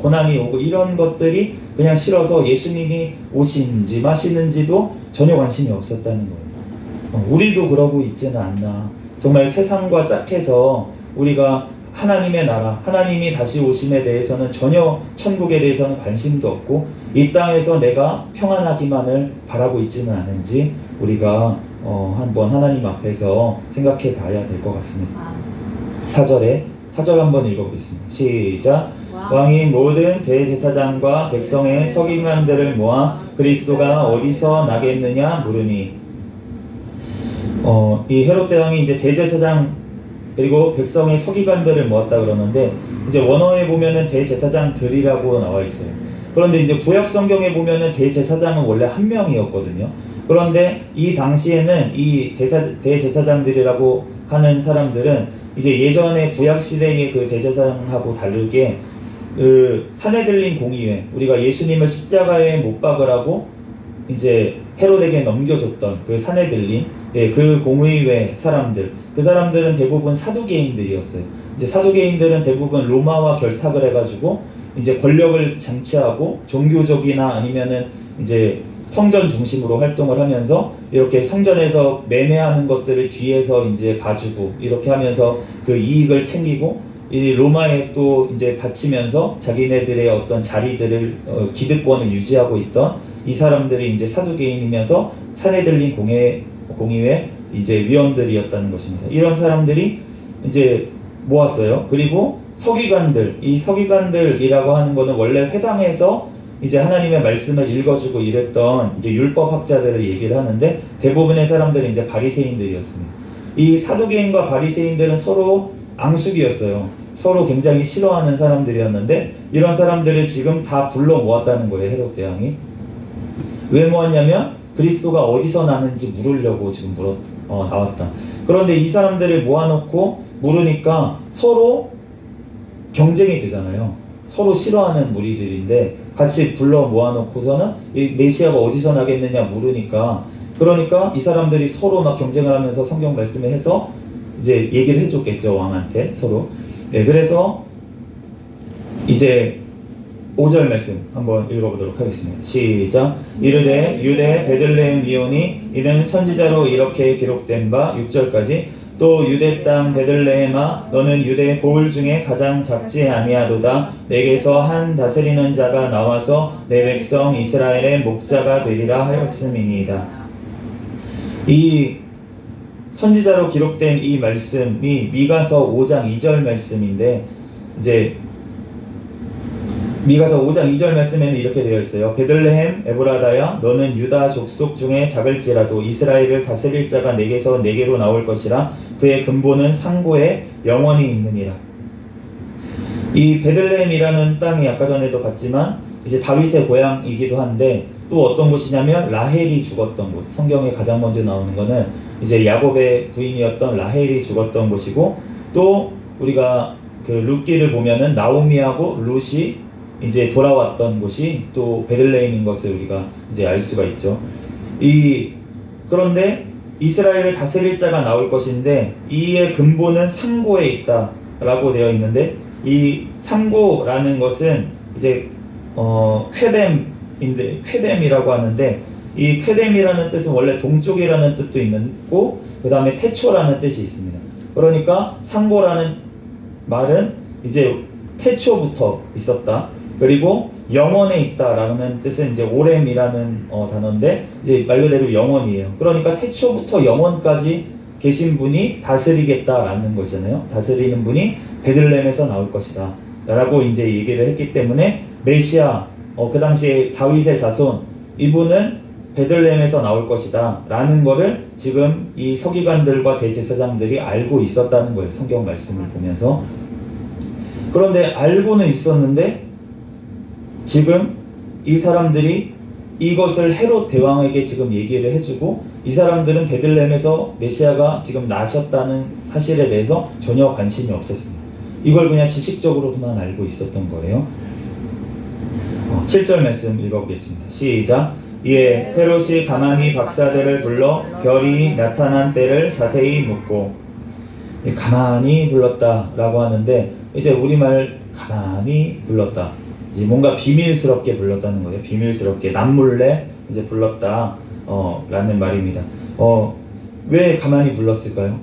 고난이 오고 이런 것들이 그냥 싫어서 예수님이 오시는지 마시는지도 전혀 관심이 없었다는 거예요. 우리도 그러고 있지는 않나. 정말 세상과 짝해서 우리가 하나님의 나라, 하나님이 다시 오심에 대해서는 전혀 천국에 대해서는 관심도 없고 이 땅에서 내가 평안하기만을 바라고 있지는 않은지 우리가 한번 하나님 앞에서 생각해 봐야 될 것 같습니다. 4절 한번 읽어보겠습니다. 시작. 왕이 모든 대제사장과 백성의 서기관들을 모아 그리스도가 어디서 나겠느냐 물으니 이 헤롯 대왕이 이제 대제사장 그리고 백성의 서기관들을 모았다 그러는데 이제 원어에 보면은 대제사장들이라고 나와 있어요. 그런데 이제 구약 성경에 보면은 대제사장은 원래 한 명이었거든요. 그런데 이 당시에는 이 대제사장들이라고 하는 사람들은 이제 예전에 구약 시대의 그 대제사장하고 다르게 그 사내들린 공의회 우리가 예수님을 십자가에 못 박으라고 이제 헤롯에게 넘겨줬던 그 사내들린 그 공의회 사람들 그 사람들은 대부분 사두개인들이었어요. 이제 사두개인들은 대부분 로마와 결탁을 해가지고 이제 권력을 장치하고 종교적이나 아니면은 이제 성전 중심으로 활동을 하면서 이렇게 성전에서 매매하는 것들을 뒤에서 이제 봐주고 이렇게 하면서 그 이익을 챙기고 이 로마에 또 이제 바치면서 자기네들의 어떤 자리들을 기득권을 유지하고 있던 이 사람들이 이제 사두개인이면서 사내들린 공의회 이제 위원들이었다는 것입니다. 이런 사람들이 이제 모았어요. 그리고 서기관들, 이 서기관들이라고 하는 거는 원래 회당에서 이제 하나님의 말씀을 읽어주고 이랬던 이제 율법학자들을 얘기를 하는데 대부분의 사람들은 이제 바리새인들이었습니다. 이 사두개인과 바리새인들은 서로 앙숙이었어요. 서로 굉장히 싫어하는 사람들이었는데 이런 사람들을 지금 다 불러 모았다는 거예요. 헤롯 대왕이. 왜 모았냐면 그리스도가 어디서 나는지 물으려고 지금 나왔다. 그런데 이 사람들을 모아놓고 물으니까 서로 경쟁이 되잖아요. 서로 싫어하는 무리들인데 같이 불러 모아놓고서는 이 메시아가 어디서 나겠느냐 물으니까 그러니까 이 사람들이 서로 막 경쟁을 하면서 성경 말씀을 해서 이제 얘기를 해줬겠죠. 왕한테 서로. 그래서 이제 5절 말씀 한번 읽어보도록 하겠습니다. 시작. 이르되 유대 베들레헴이오니 이는 선지자로 이렇게 기록된 바 6절까지 또 유대 땅 베들레헴아 너는 유대 고을 중에 가장 작지 아니하도다 내게서 한 다스리는 자가 나와서 내 백성 이스라엘의 목자가 되리라 하였음이니이다. 이 선지자로 기록된 이 말씀이 미가서 5장 2절 말씀인데 이제 미가서 5장 2절 말씀에는 이렇게 되어 있어요. 베들레헴 에브라다야 너는 유다 족속 중에 작을지라도 이스라엘을 다스릴 자가 내게서 내게로 나올 것이라 그의 근본은 상고에 영원히 있느니라. 이 베들레헴이라는 땅이 아까 전에도 봤지만 이제 다윗의 고향이기도 한데 또 어떤 곳이냐면 라헬이 죽었던 곳. 성경에 가장 먼저 나오는 거는 이제 야곱의 부인이었던 라헬이 죽었던 곳이고 또 우리가 그 룻기를 보면은 나오미하고 룻이 이제 돌아왔던 곳이 또 베들레헴인 것을 우리가 이제 알 수가 있죠. 그런데 이스라엘을 다스릴 자가 나올 것인데 이의 근본은 상고에 있다라고 되어 있는데 이 상고라는 것은 이제 쾌뎀이라고 하는데 이 쾌뎀이라는 뜻은 원래 동쪽이라는 뜻도 있고 그 다음에 태초라는 뜻이 있습니다. 그러니까 상고라는 말은 이제 태초부터 있었다. 그리고 영원에 있다라는 뜻은 이제 오렘이라는 단어인데 이제 말 그대로 영원이에요. 그러니까 태초부터 영원까지 계신 분이 다스리겠다라는 거잖아요. 다스리는 분이 베들레헴에서 나올 것이다 라고 이제 얘기를 했기 때문에 메시아, 그 당시에 다윗의 자손, 이분은 베들레헴에서 나올 것이다 라는 거를 지금 이 서기관들과 대제사장들이 알고 있었다는 거예요. 성경 말씀을 보면서. 그런데 알고는 있었는데 지금 이 사람들이 이것을 헤롯 대왕에게 지금 얘기를 해주고, 이 사람들은 베들레헴에서 메시아가 지금 나셨다는 사실에 대해서 전혀 관심이 없었습니다. 이걸 그냥 지식적으로만 알고 있었던 거예요. 7절 말씀 읽어보겠습니다. 시작. 이에 헤롯이 가만히 박사들을 불러 별이 나타난 때를 자세히 묻고, 가만히 불렀다라고 하는데 이제 우리말 가만히 불렀다, 이제 뭔가 비밀스럽게 불렀다는 거예요. 비밀스럽게 남몰래 이제 불렀다 라는 말입니다. 왜 가만히 불렀을까요?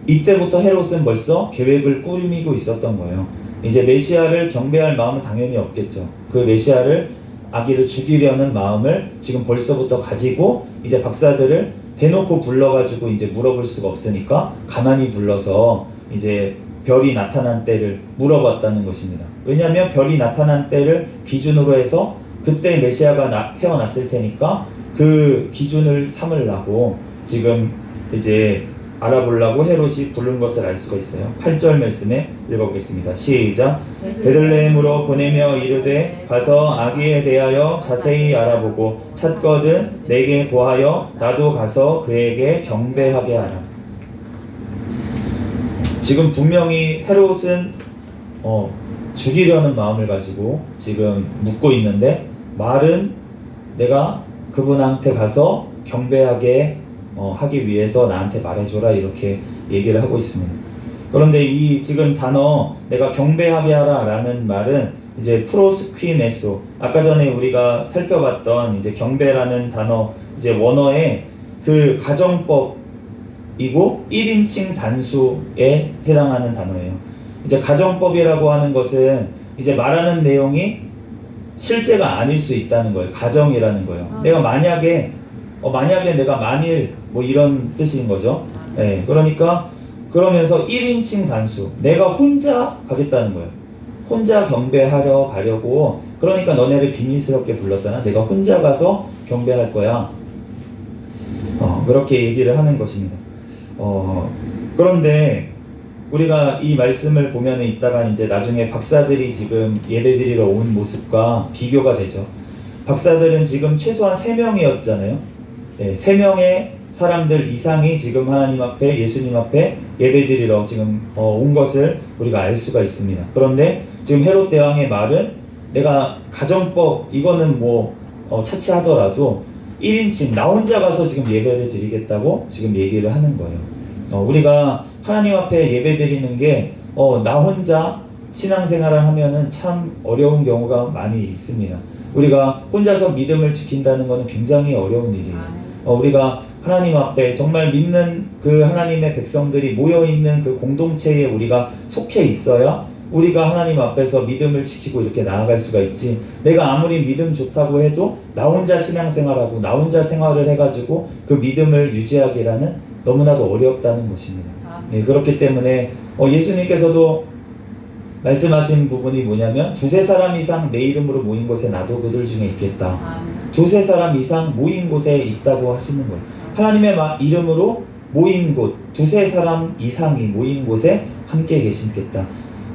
이때부터 헤롯은 벌써 계획을 꾸미고 있었던 거예요. 이제 메시아를 경배할 마음은 당연히 없겠죠. 그 메시아를, 아기를 죽이려는 마음을 지금 벌써부터 가지고 이제 박사들을 대놓고 불러가지고 이제 물어볼 수가 없으니까 가만히 불러서 이제 별이 나타난 때를 물어봤다는 것입니다. 왜냐하면 별이 나타난 때를 기준으로 해서 그때 메시아가 태어났을 테니까 그 기준을 삼으려고 지금 이제 알아보려고 헤롯이 부른 것을 알 수가 있어요. 8절 말씀에 읽어보겠습니다. 시작. 베들레헴으로 보내며 이르되 가서 아기에 대하여 자세히 알아보고 찾거든 내게 고하여 나도 가서 그에게 경배하게 하라. 지금 분명히 헤롯은 죽이려는 마음을 가지고 지금 묻고 있는데, 말은 내가 그분한테 가서 경배하게 하기 위해서 나한테 말해줘라 이렇게 얘기를 하고 있습니다. 그런데 이 지금 단어 내가 경배하게 하라 라는 말은 이제 프로스퀴네소, 아까 전에 우리가 살펴봤던 이제 경배라는 단어 이제 원어의 그 가정법이고 1인칭 단수에 해당하는 단어예요. 이제 가정법이라고 하는 것은 이제 말하는 내용이 실제가 아닐 수 있다는 거예요. 가정이라는 거예요. 내가 만약에 내가 만일 뭐 이런 뜻인 거죠. 네, 그러니까 그러면서 1인칭 단수, 내가 혼자 가겠다는 거예요. 혼자 경배하러 가려고. 그러니까 너네를 비밀스럽게 불렀잖아. 내가 혼자 가서 경배할 거야. 그렇게 얘기를 하는 것입니다. 그런데 우리가 이 말씀을 보면 이따가 이제 나중에 박사들이 지금 예배드리러 온 모습과 비교가 되죠. 박사들은 지금 최소한 3명이었잖아요. 네, 3명의 사람들 이상이 지금 하나님 앞에, 예수님 앞에 예배드리러 지금 온 것을 우리가 알 수가 있습니다. 그런데 지금 헤롯 대왕의 말은 내가 가정법 이거는 뭐 차치하더라도 1인칭 나 혼자 가서 지금 예배를 드리겠다고 지금 얘기를 하는 거예요. 우리가 하나님 앞에 예배 드리는 게 나 혼자 신앙생활을 하면은 참 어려운 경우가 많이 있습니다. 우리가 혼자서 믿음을 지킨다는 것은 굉장히 어려운 일이에요. 우리가 하나님 앞에 정말 믿는 그 하나님의 백성들이 모여있는 그 공동체에 우리가 속해 있어야 우리가 하나님 앞에서 믿음을 지키고 이렇게 나아갈 수가 있지, 내가 아무리 믿음 좋다고 해도 나 혼자 신앙생활하고 나 혼자 생활을 해가지고 그 믿음을 유지하기라는 너무나도 어렵다는 것입니다. 네, 그렇기 때문에 예수님께서도 말씀하신 부분이 뭐냐면 2-3사람 이상 내 이름으로 모인 곳에 나도 그들 중에 있겠다. 2-3사람 이상 모인 곳에 있다고 하시는 거예요. 하나님의 이름으로 모인 곳, 2-3사람 이상이 모인 곳에 함께 계시겠다.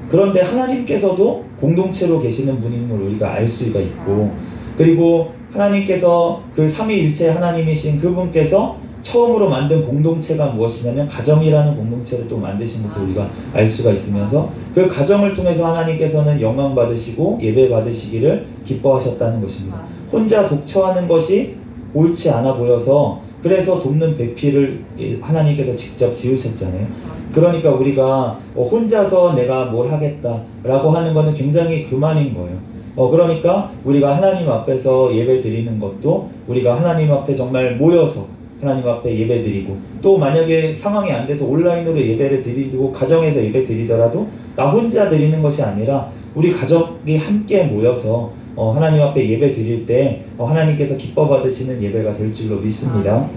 그런데 하나님께서도 공동체로 계시는 분인 걸 우리가 알 수가 있고, 그리고 하나님께서 그 삼위일체 하나님이신 그분께서 처음으로 만든 공동체가 무엇이냐면 가정이라는 공동체를 또 만드신 것을 우리가 알 수가 있으면서 그 가정을 통해서 하나님께서는 영광 받으시고 예배 받으시기를 기뻐하셨다는 것입니다. 혼자 독처하는 것이 옳지 않아 보여서 그래서 돕는 배필을 하나님께서 직접 지으셨잖아요. 그러니까 우리가 혼자서 내가 뭘 하겠다라고 하는 것은 굉장히 그만인 거예요. 그러니까 우리가 하나님 앞에서 예배 드리는 것도 우리가 하나님 앞에 정말 모여서 하나님 앞에 예배 드리고, 또 만약에 상황이 안 돼서 온라인으로 예배를 드리고 가정에서 예배 드리더라도 나 혼자 드리는 것이 아니라 우리 가족이 함께 모여서 하나님 앞에 예배 드릴 때 하나님께서 기뻐 받으시는 예배가 될 줄로 믿습니다.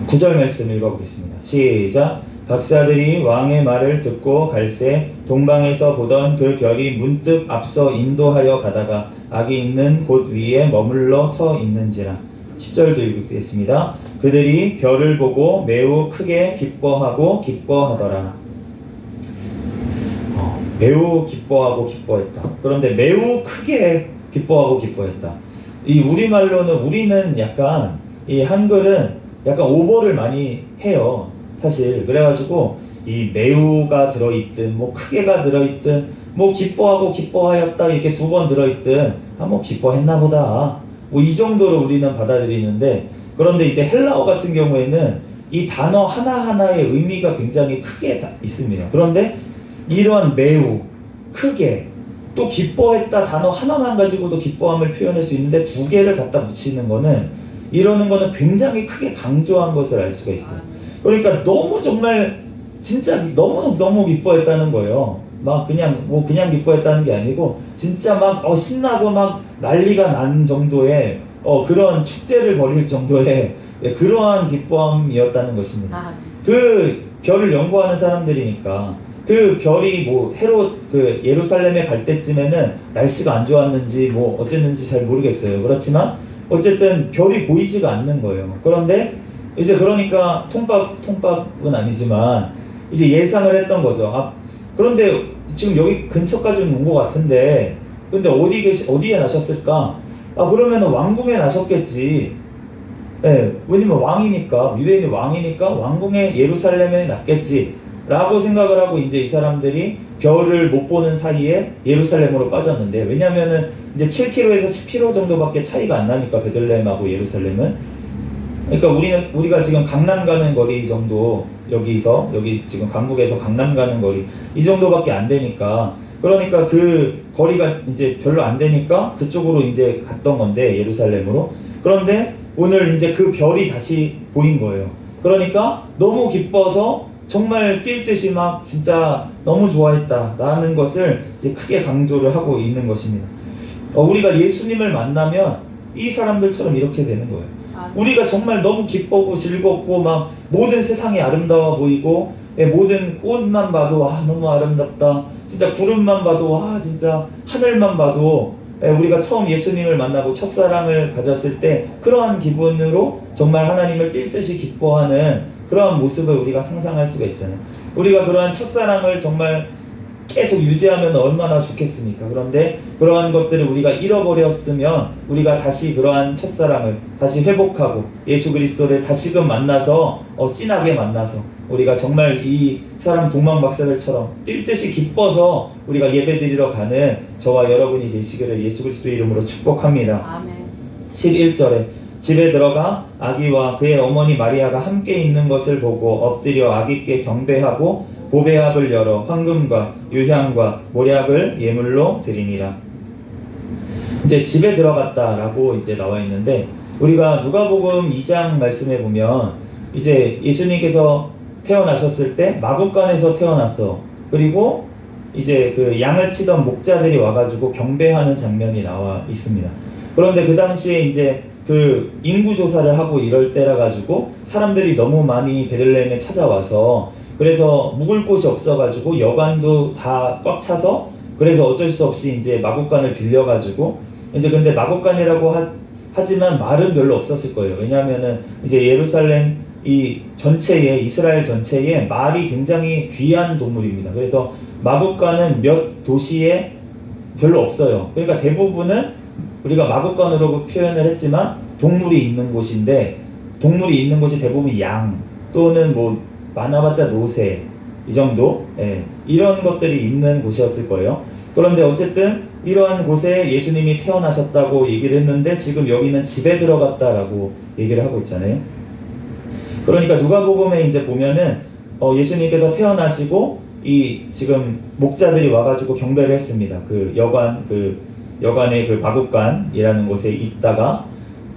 9절 말씀 읽어보겠습니다. 시작. 박사들이 왕의 말을 듣고 갈새 동방에서 보던 그 별이 문득 앞서 인도하여 가다가 악이 있는 곳 위에 머물러 서 있는지라. 10절도 읽겠습니다. 그들이 별을 보고 매우 크게 기뻐하고 기뻐하더라. 매우 기뻐하고 기뻐했다. 그런데 매우 크게 기뻐하고 기뻐했다. 이 우리말로는 우리는 약간 이 한글은 약간 오버를 많이 해요. 사실 그래가지고 이 매우가 들어있든 뭐 크게가 들어있든 뭐 기뻐하고 기뻐하였다 이렇게 2번 들어있든 뭐 기뻐했나 보다 뭐 이 정도로 우리는 받아들이는데, 그런데 이제 헬라어 같은 경우에는 이 단어 하나하나의 의미가 굉장히 크게 있습니다. 그런데 이런 매우, 크게, 또 기뻐했다 단어 하나만 가지고도 기뻐함을 표현할 수 있는데 2개를 갖다 붙이는 거는, 이러는 거는 굉장히 크게 강조한 것을 알 수가 있어요. 그러니까 너무 정말 진짜 너무 기뻐했다는 거예요. 막 그냥 기뻐했다는 게 아니고 진짜 막 신나서 막 난리가 난 정도의 그런 축제를 벌일 정도의 그러한 기뻐함이었다는 것입니다. 그 별을 연구하는 사람들이니까 그 별이 그 예루살렘에 갈 때쯤에는 날씨가 안 좋았는지 어쨌는지 잘 모르겠어요. 그렇지만 어쨌든 별이 보이지가 않는 거예요. 그런데 이제 그러니까 통밥은 아니지만 이제 예상을 했던 거죠. 그런데 지금 여기 근처까지는 온 것 같은데, 근데 어디에 나셨을까? 그러면 왕궁에 나셨겠지. 네, 왜냐면 왕이니까, 유대인이 왕이니까 왕궁의 예루살렘에 났겠지 라고 생각을 하고 이제 이 사람들이 별을 못 보는 사이에 예루살렘으로 빠졌는데, 왜냐면은 이제 7km에서 10km 정도밖에 차이가 안 나니까 베들레헴하고 예루살렘은. 그러니까 우리가 지금 강남 가는 거리 정도, 여기 지금 강북에서 강남 가는 거리 이 정도밖에 안 되니까, 그러니까 그 거리가 이제 별로 안 되니까 그쪽으로 이제 갔던 건데, 예루살렘으로. 그런데 오늘 이제 그 별이 다시 보인 거예요. 그러니까 너무 기뻐서 정말 뛸 듯이 막 진짜 너무 좋아했다라는 것을 이제 크게 강조를 하고 있는 것입니다. 우리가 예수님을 만나면 이 사람들처럼 이렇게 되는 거예요. 우리가 정말 너무 기쁘고 즐겁고 막 모든 세상이 아름다워 보이고, 모든 꽃만 봐도 너무 아름답다, 진짜 구름만 봐도 진짜 하늘만 봐도, 우리가 처음 예수님을 만나고 첫사랑을 가졌을 때 그러한 기분으로 정말 하나님을 뛸 듯이 기뻐하는 그러한 모습을 우리가 상상할 수가 있잖아요. 우리가 그러한 첫사랑을 정말 계속 유지하면 얼마나 좋겠습니까? 그런데 그러한 것들을 우리가 잃어버렸으면 우리가 다시 그러한 첫사랑을 다시 회복하고 예수 그리스도를 다시금 만나서 진하게 만나서 우리가 정말 이 사람 동방박사들처럼 뛸 듯이 기뻐서 우리가 예배드리러 가는 저와 여러분이 되시기를 예수 그리스도 이름으로 축복합니다. 아멘. 11절에 집에 들어가 아기와 그의 어머니 마리아가 함께 있는 것을 보고 엎드려 아기께 경배하고 보배합을 열어 황금과 유향과 모략을 예물로 드리니라. 이제 집에 들어갔다라고 이제 나와 있는데, 우리가 누가복음 2장 말씀에 보면 이제 예수님께서 태어나셨을 때 마구간에서 태어났어. 그리고 이제 그 양을 치던 목자들이 와가지고 경배하는 장면이 나와 있습니다. 그런데 그 당시에 이제 그 인구 조사를 하고 이럴 때라 가지고 사람들이 너무 많이 베들레헴에 찾아와서, 그래서 묵을 곳이 없어가지고 여관도 다 꽉 차서, 그래서 어쩔 수 없이 이제 마구간을 빌려가지고 이제, 근데 마구간이라고 하지만 말은 별로 없었을 거예요. 왜냐하면은 이제 예루살렘 이 전체에, 이스라엘 전체에 말이 굉장히 귀한 동물입니다. 그래서 마구간은 몇 도시에 별로 없어요. 그러니까 대부분은 우리가 마구간으로 표현을 했지만 동물이 있는 곳인데, 동물이 있는 곳이 대부분 양 또는 많아봤자 노새 이 정도, 이런 것들이 있는 곳이었을 거예요. 그런데 어쨌든 이러한 곳에 예수님이 태어나셨다고 얘기를 했는데 지금 여기는 집에 들어갔다라고 얘기를 하고 있잖아요. 그러니까 누가복음에 이제 보면은 예수님께서 태어나시고 이 지금 목자들이 와가지고 경배를 했습니다. 그 여관의 그 마구간이라는 곳에 있다가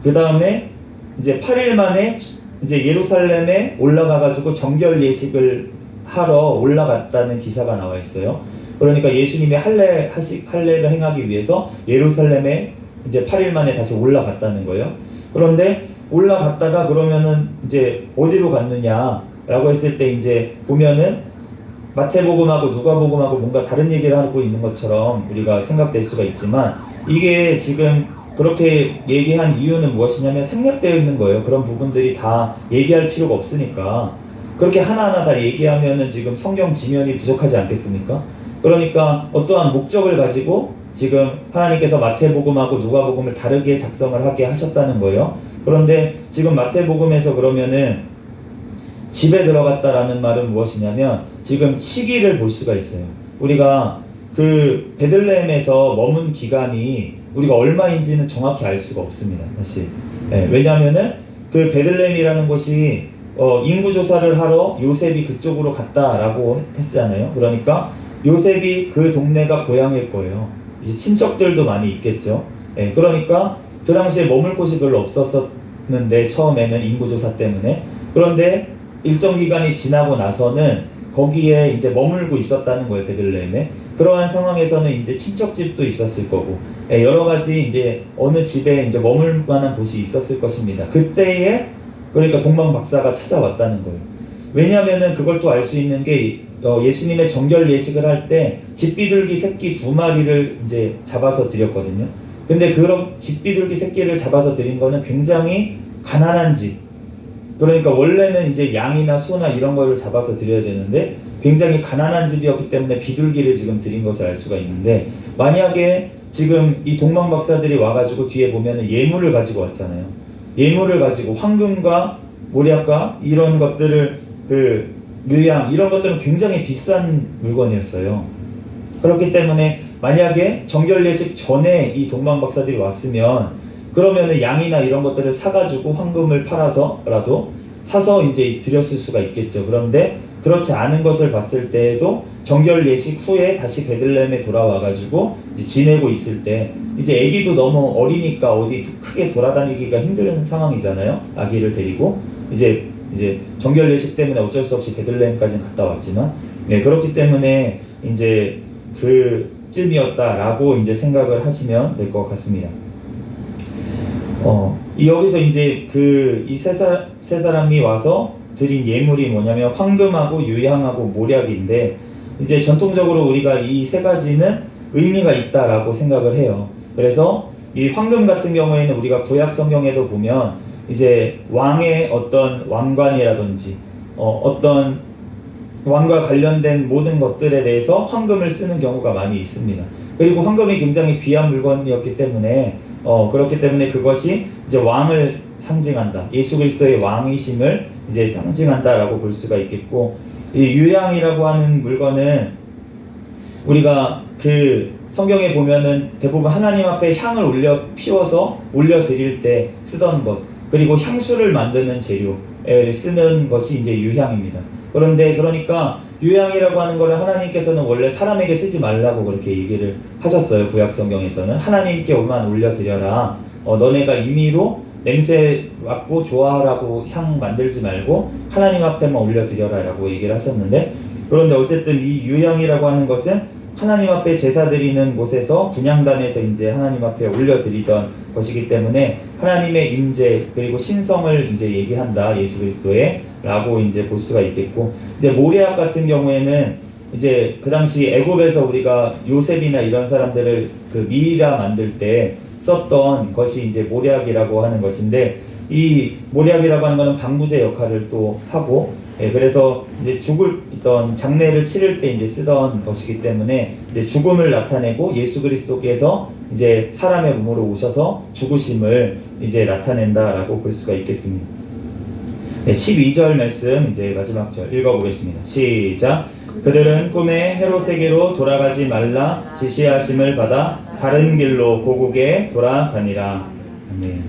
그 다음에 이제 8일 만에 이제 예루살렘에 올라가가지고 정결 예식을 하러 올라갔다는 기사가 나와 있어요. 그러니까 예수님이 할례를 행하기 위해서 예루살렘에 이제 8일 만에 다시 올라갔다는 거예요. 그런데 올라갔다가 그러면은 이제 어디로 갔느냐라고 했을 때 이제 보면은 마태복음하고 누가복음하고 뭔가 다른 얘기를 하고 있는 것처럼 우리가 생각될 수가 있지만, 이게 지금 그렇게 얘기한 이유는 무엇이냐면 생략되어 있는 거예요. 그런 부분들이 다 얘기할 필요가 없으니까. 그렇게 하나하나 다 얘기하면은 지금 성경 지면이 부족하지 않겠습니까? 그러니까 어떠한 목적을 가지고 지금 하나님께서 마태복음하고 누가복음을 다르게 작성을 하게 하셨다는 거예요. 그런데 지금 마태복음에서 그러면은 집에 들어갔다라는 말은 무엇이냐면 지금 시기를 볼 수가 있어요. 우리가 그 베들레헴에서 머문 기간이 우리가 얼마인지는 정확히 알 수가 없습니다. 사실. 왜냐하면은 그 베들레헴이라는 곳이 인구조사를 하러 요셉이 그쪽으로 갔다라고 했잖아요. 그러니까 요셉이 그 동네가 고향일 거예요. 이제 친척들도 많이 있겠죠. 그러니까 그 당시에 머물 곳이 별로 없었는데 처음에는 인구조사 때문에. 그런데 일정 기간이 지나고 나서는 거기에 이제 머물고 있었다는 거예요, 베들레헴에. 그러한 상황에서는 이제 친척집도 있었을 거고, 여러 가지 이제 어느 집에 이제 머물 만한 곳이 있었을 것입니다. 그때에 그러니까 동방 박사가 찾아왔다는 거예요. 왜냐하면은 그걸 또 알 수 있는 게 예수님의 정결 예식을 할 때 집비둘기 새끼 2마리를 이제 잡아서 드렸거든요. 근데 그런 집비둘기 새끼를 잡아서 드린 거는 굉장히 가난한 집. 그러니까 원래는 이제 양이나 소나 이런 거를 잡아서 드려야 되는데 굉장히 가난한 집이었기 때문에 비둘기를 지금 드린 것을 알 수가 있는데, 만약에 지금 이 동방 박사들이 와가지고 뒤에 보면은 예물을 가지고 왔잖아요. 예물을 가지고 황금과 모략과 이런 것들을 유양 이런 것들은 굉장히 비싼 물건이었어요. 그렇기 때문에 만약에 정결 예식 전에 이 동방 박사들이 왔으면 그러면은 양이나 이런 것들을 사가지고 황금을 팔아서라도 사서 이제 드렸을 수가 있겠죠. 그런데 그렇지 않은 것을 봤을 때에도 정결 예식 후에 다시 베들레헴에 돌아와가지고 이제 지내고 있을 때 이제 아기도 너무 어리니까 어디 크게 돌아다니기가 힘든 상황이잖아요. 아기를 데리고 이제 정결 예식 때문에 어쩔 수 없이 베들레헴까지 갔다 왔지만, 그렇기 때문에 이제 그쯤이었다라고 이제 생각을 하시면 될 것 같습니다. 여기서 이제 이 세 사람이 와서 드린 예물이 뭐냐면 황금하고 유향하고 모략인데, 이제 전통적으로 우리가 이 세 가지는 의미가 있다라고 생각을 해요. 그래서 이 황금 같은 경우에는 우리가 구약 성경에도 보면 이제 왕의 어떤 왕관이라든지 어떤 왕과 관련된 모든 것들에 대해서 황금을 쓰는 경우가 많이 있습니다. 그리고 황금이 굉장히 귀한 물건이었기 때문에 그렇기 때문에 그것이 이제 왕을 상징한다. 예수 그리스도의 왕이심을 이제 상징한다라고 볼 수가 있겠고, 이 유향이라고 하는 물건은 우리가 성경에 보면은 대부분 하나님 앞에 향을 피워서 올려드릴 때 쓰던 것, 그리고 향수를 만드는 재료에 쓰는 것이 이제 유향입니다. 그러니까 유향이라고 하는 것을 하나님께서는 원래 사람에게 쓰지 말라고 그렇게 얘기를 하셨어요. 구약 성경에서는 하나님께만 올려드려라. 너네가 임의로 냄새 맡고 좋아하라고 향 만들지 말고 하나님 앞에만 올려드려라 라고 얘기를 하셨는데, 그런데 어쨌든 이 유향이라고 하는 것은 하나님 앞에 제사 드리는 곳에서 분향단에서 이제 하나님 앞에 올려드리던 것이기 때문에 하나님의 임재 그리고 신성을 이제 얘기한다, 예수 그리스도의 라고 이제 볼 수가 있겠고, 이제 모략 같은 경우에는 이제 그 당시 애굽에서 우리가 요셉이나 이런 사람들을 미이라 만들 때 썼던 것이 이제 모략이라고 하는 것인데, 이 모략이라고 하는 것은 방부제 역할을 또 하고, 그래서 이제 있던 장례를 치를 때 이제 쓰던 것이기 때문에 이제 죽음을 나타내고 예수 그리스도께서 이제 사람의 몸으로 오셔서 죽으심을 이제 나타낸다라고 볼 수가 있겠습니다. 12절 말씀 이제 마지막 절 읽어보겠습니다. 시작. 그들은 꿈에 헤롯에게로 돌아가지 말라 지시하심을 받아 다른 길로 고국에 돌아가니라. 아멘.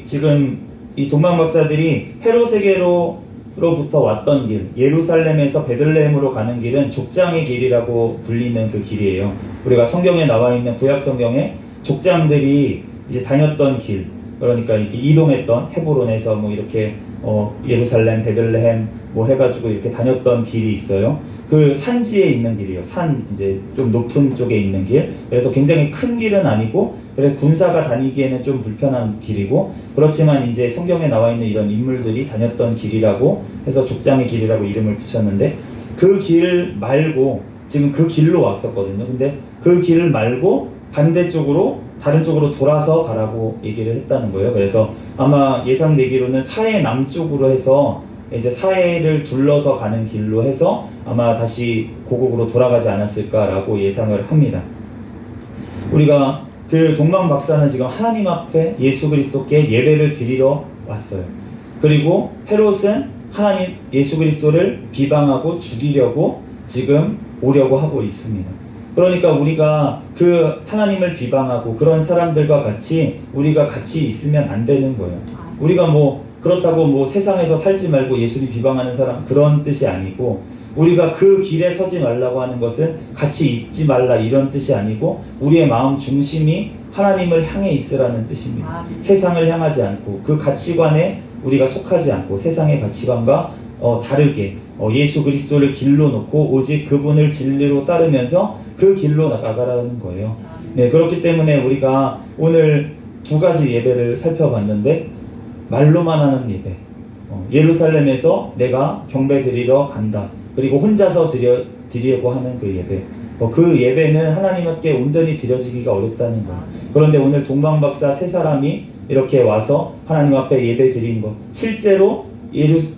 지금 이 동방 박사들이 헤롯에게로부터 왔던 길, 예루살렘에서 베들레헴으로 가는 길은 족장의 길이라고 불리는 그 길이에요. 우리가 성경에 나와 있는 구약 성경에 족장들이 이제 다녔던 길, 그러니까 이렇게 이동했던 헤브론에서 뭐 이렇게 예루살렘, 베들레헴 뭐 해가지고 이렇게 다녔던 길이 있어요. 그 산지에 있는 길이에요. 산 이제 좀 높은 쪽에 있는 길. 그래서 굉장히 큰 길은 아니고, 그래서 군사가 다니기에는 좀 불편한 길이고, 그렇지만 이제 성경에 나와 있는 이런 인물들이 다녔던 길이라고 해서 족장의 길이라고 이름을 붙였는데, 그 길 말고 지금 그 길로 왔었거든요. 근데 그 길 말고 반대쪽으로 다른 쪽으로 돌아서 가라고 얘기를 했다는 거예요. 그래서 아마 예상되기로는 사해 남쪽으로 해서 이제 사해를 둘러서 가는 길로 해서 아마 다시 고국으로 돌아가지 않았을까라고 예상을 합니다. 우리가 그 동방박사는 지금 하나님 앞에 예수 그리스도께 예배를 드리러 왔어요. 그리고 헤롯은 하나님 예수 그리스도를 비방하고 죽이려고 지금 오려고 하고 있습니다. 그러니까 우리가 그 하나님을 비방하고 그런 사람들과 같이 우리가 같이 있으면 안 되는 거예요. 우리가 뭐 그렇다고 뭐 세상에서 살지 말고 예수님 비방하는 사람 그런 뜻이 아니고, 우리가 그 길에 서지 말라고 하는 것은 같이 있지 말라 이런 뜻이 아니고, 우리의 마음 중심이 하나님을 향해 있으라는 뜻입니다. 세상을 향하지 않고 그 가치관에 우리가 속하지 않고 세상의 가치관과 다르게 예수 그리스도를 길로 놓고 오직 그분을 진리로 따르면서 그 길로 나가라는 거예요. 네, 그렇기 때문에 우리가 오늘 두 가지 예배를 살펴봤는데, 말로만 하는 예배, 예루살렘에서 내가 경배 드리러 간다, 그리고 혼자서 드리려고 하는 그 예배, 그 예배는 하나님께 온전히 드려지기가 어렵다는 거예요. 그런데 오늘 동방박사 세 사람이 이렇게 와서 하나님 앞에 예배 드린 것, 실제로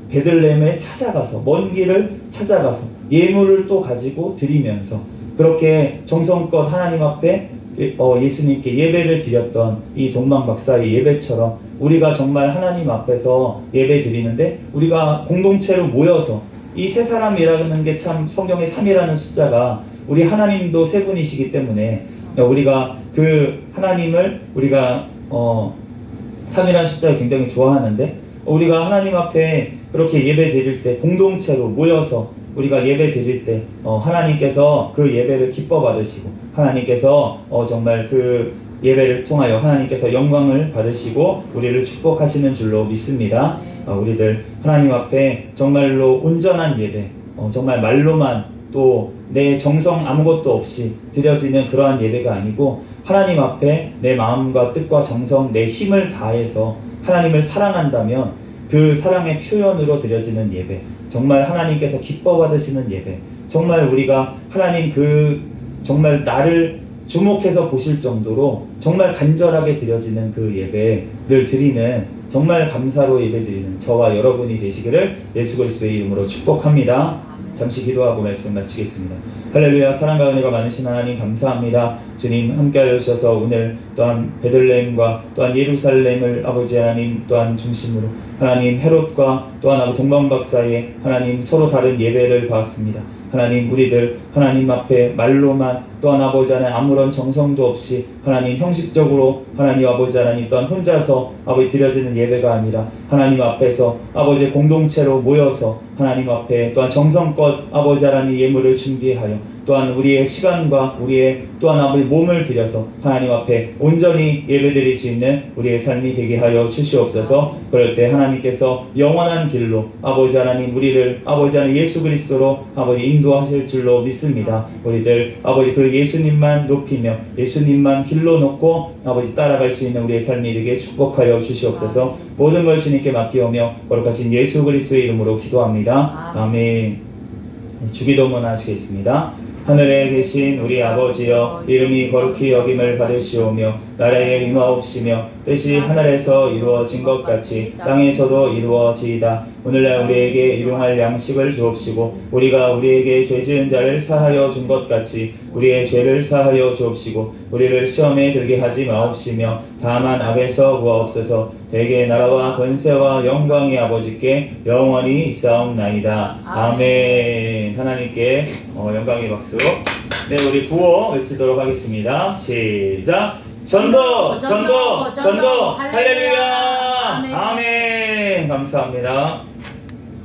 베들레헴에 찾아가서 먼 길을 찾아가서 예물을 또 가지고 드리면서 그렇게 정성껏 하나님 앞에 예수님께 예배를 드렸던 이 동방박사의 예배처럼 우리가 정말 하나님 앞에서 예배 드리는데, 우리가 공동체로 모여서 이 세 사람이라는 게 참 성경의 3이라는 숫자가 우리 하나님도 세 분이시기 때문에 우리가 그 하나님을 우리가 3이라는 숫자를 굉장히 좋아하는데, 우리가 하나님 앞에 그렇게 예배 드릴 때 공동체로 모여서 우리가 예배 드릴 때 하나님께서 그 예배를 기뻐 받으시고, 하나님께서 정말 그 예배를 통하여 하나님께서 영광을 받으시고 우리를 축복하시는 줄로 믿습니다. 우리들 하나님 앞에 정말로 온전한 예배, 정말 말로만 또 내 정성 아무것도 없이 드려지는 그러한 예배가 아니고, 하나님 앞에 내 마음과 뜻과 정성, 내 힘을 다해서 하나님을 사랑한다면 그 사랑의 표현으로 드려지는 예배, 정말 하나님께서 기뻐 받으시는 예배, 정말 우리가 하나님 정말 나를 주목해서 보실 정도로 정말 간절하게 드려지는 그 예배를 드리는, 정말 감사로 예배 드리는 저와 여러분이 되시기를 예수 그리스도의 이름으로 축복합니다. 잠시 기도하고 말씀 마치겠습니다. 할렐루야. 사랑과 은혜가 많으신 하나님 감사합니다. 주님 함께하여 주셔서 오늘 또한 베들레헴과 또한 예루살렘을 아버지 하나님 또한 중심으로 하나님 헤롯과 또한 아버지 동방박사의 하나님 서로 다른 예배를 봤습니다. 하나님 우리들 하나님 앞에 말로만 또한 아버지 하나님 아무런 정성도 없이 하나님 형식적으로 하나님 아버지 하나님 또한 혼자서 아버지 드려지는 예배가 아니라 하나님 앞에서 아버지 공동체로 모여서 하나님 앞에 또한 정성껏 아버지 하나님 예물을 준비하여 또한 우리의 시간과 우리의 또한 아버지 몸을 들여서 하나님 앞에 온전히 예배드릴 수 있는 우리의 삶이 되게 하여 주시옵소서. 그럴 때 하나님께서 영원한 길로 아버지 하나님 우리를 아버지 하나님 예수 그리스도로 아버지 인도하실 줄로 믿습니다. 우리들 아버지 그 예수님만 높이며 예수님만 길로 놓고 아버지 따라갈 수 있는 우리의 삶이 되게 축복하여 주시옵소서. 모든 걸 주님께 맡기오며 거룩하신 예수 그리스도의 이름으로 기도합니다. 아멘. 주기도문 하시겠습니다. 하늘에 계신 우리 아버지여, 이름이 거룩히 여김을 받으시오며 나라에 임하옵시며 뜻이 하늘에서 이루어진 것 같이 땅에서도 이루어지이다. 오늘날 우리에게 일용할 양식을 주옵시고 우리가 우리에게 죄 지은 자를 사하여 준 것 같이 우리의 죄를 사하여 주옵시고 우리를 시험에 들게 하지 마옵시며 다만 악에서 구하옵소서. 대개 나라와 권세와 영광이 아버지께 영원히 있사옵나이다. 아멘. 하나님께 영광의 박수. 네, 우리 구호 외치도록 하겠습니다. 시작. 전도, 전도, 전도, 할렐루야. 아멘. 감사합니다.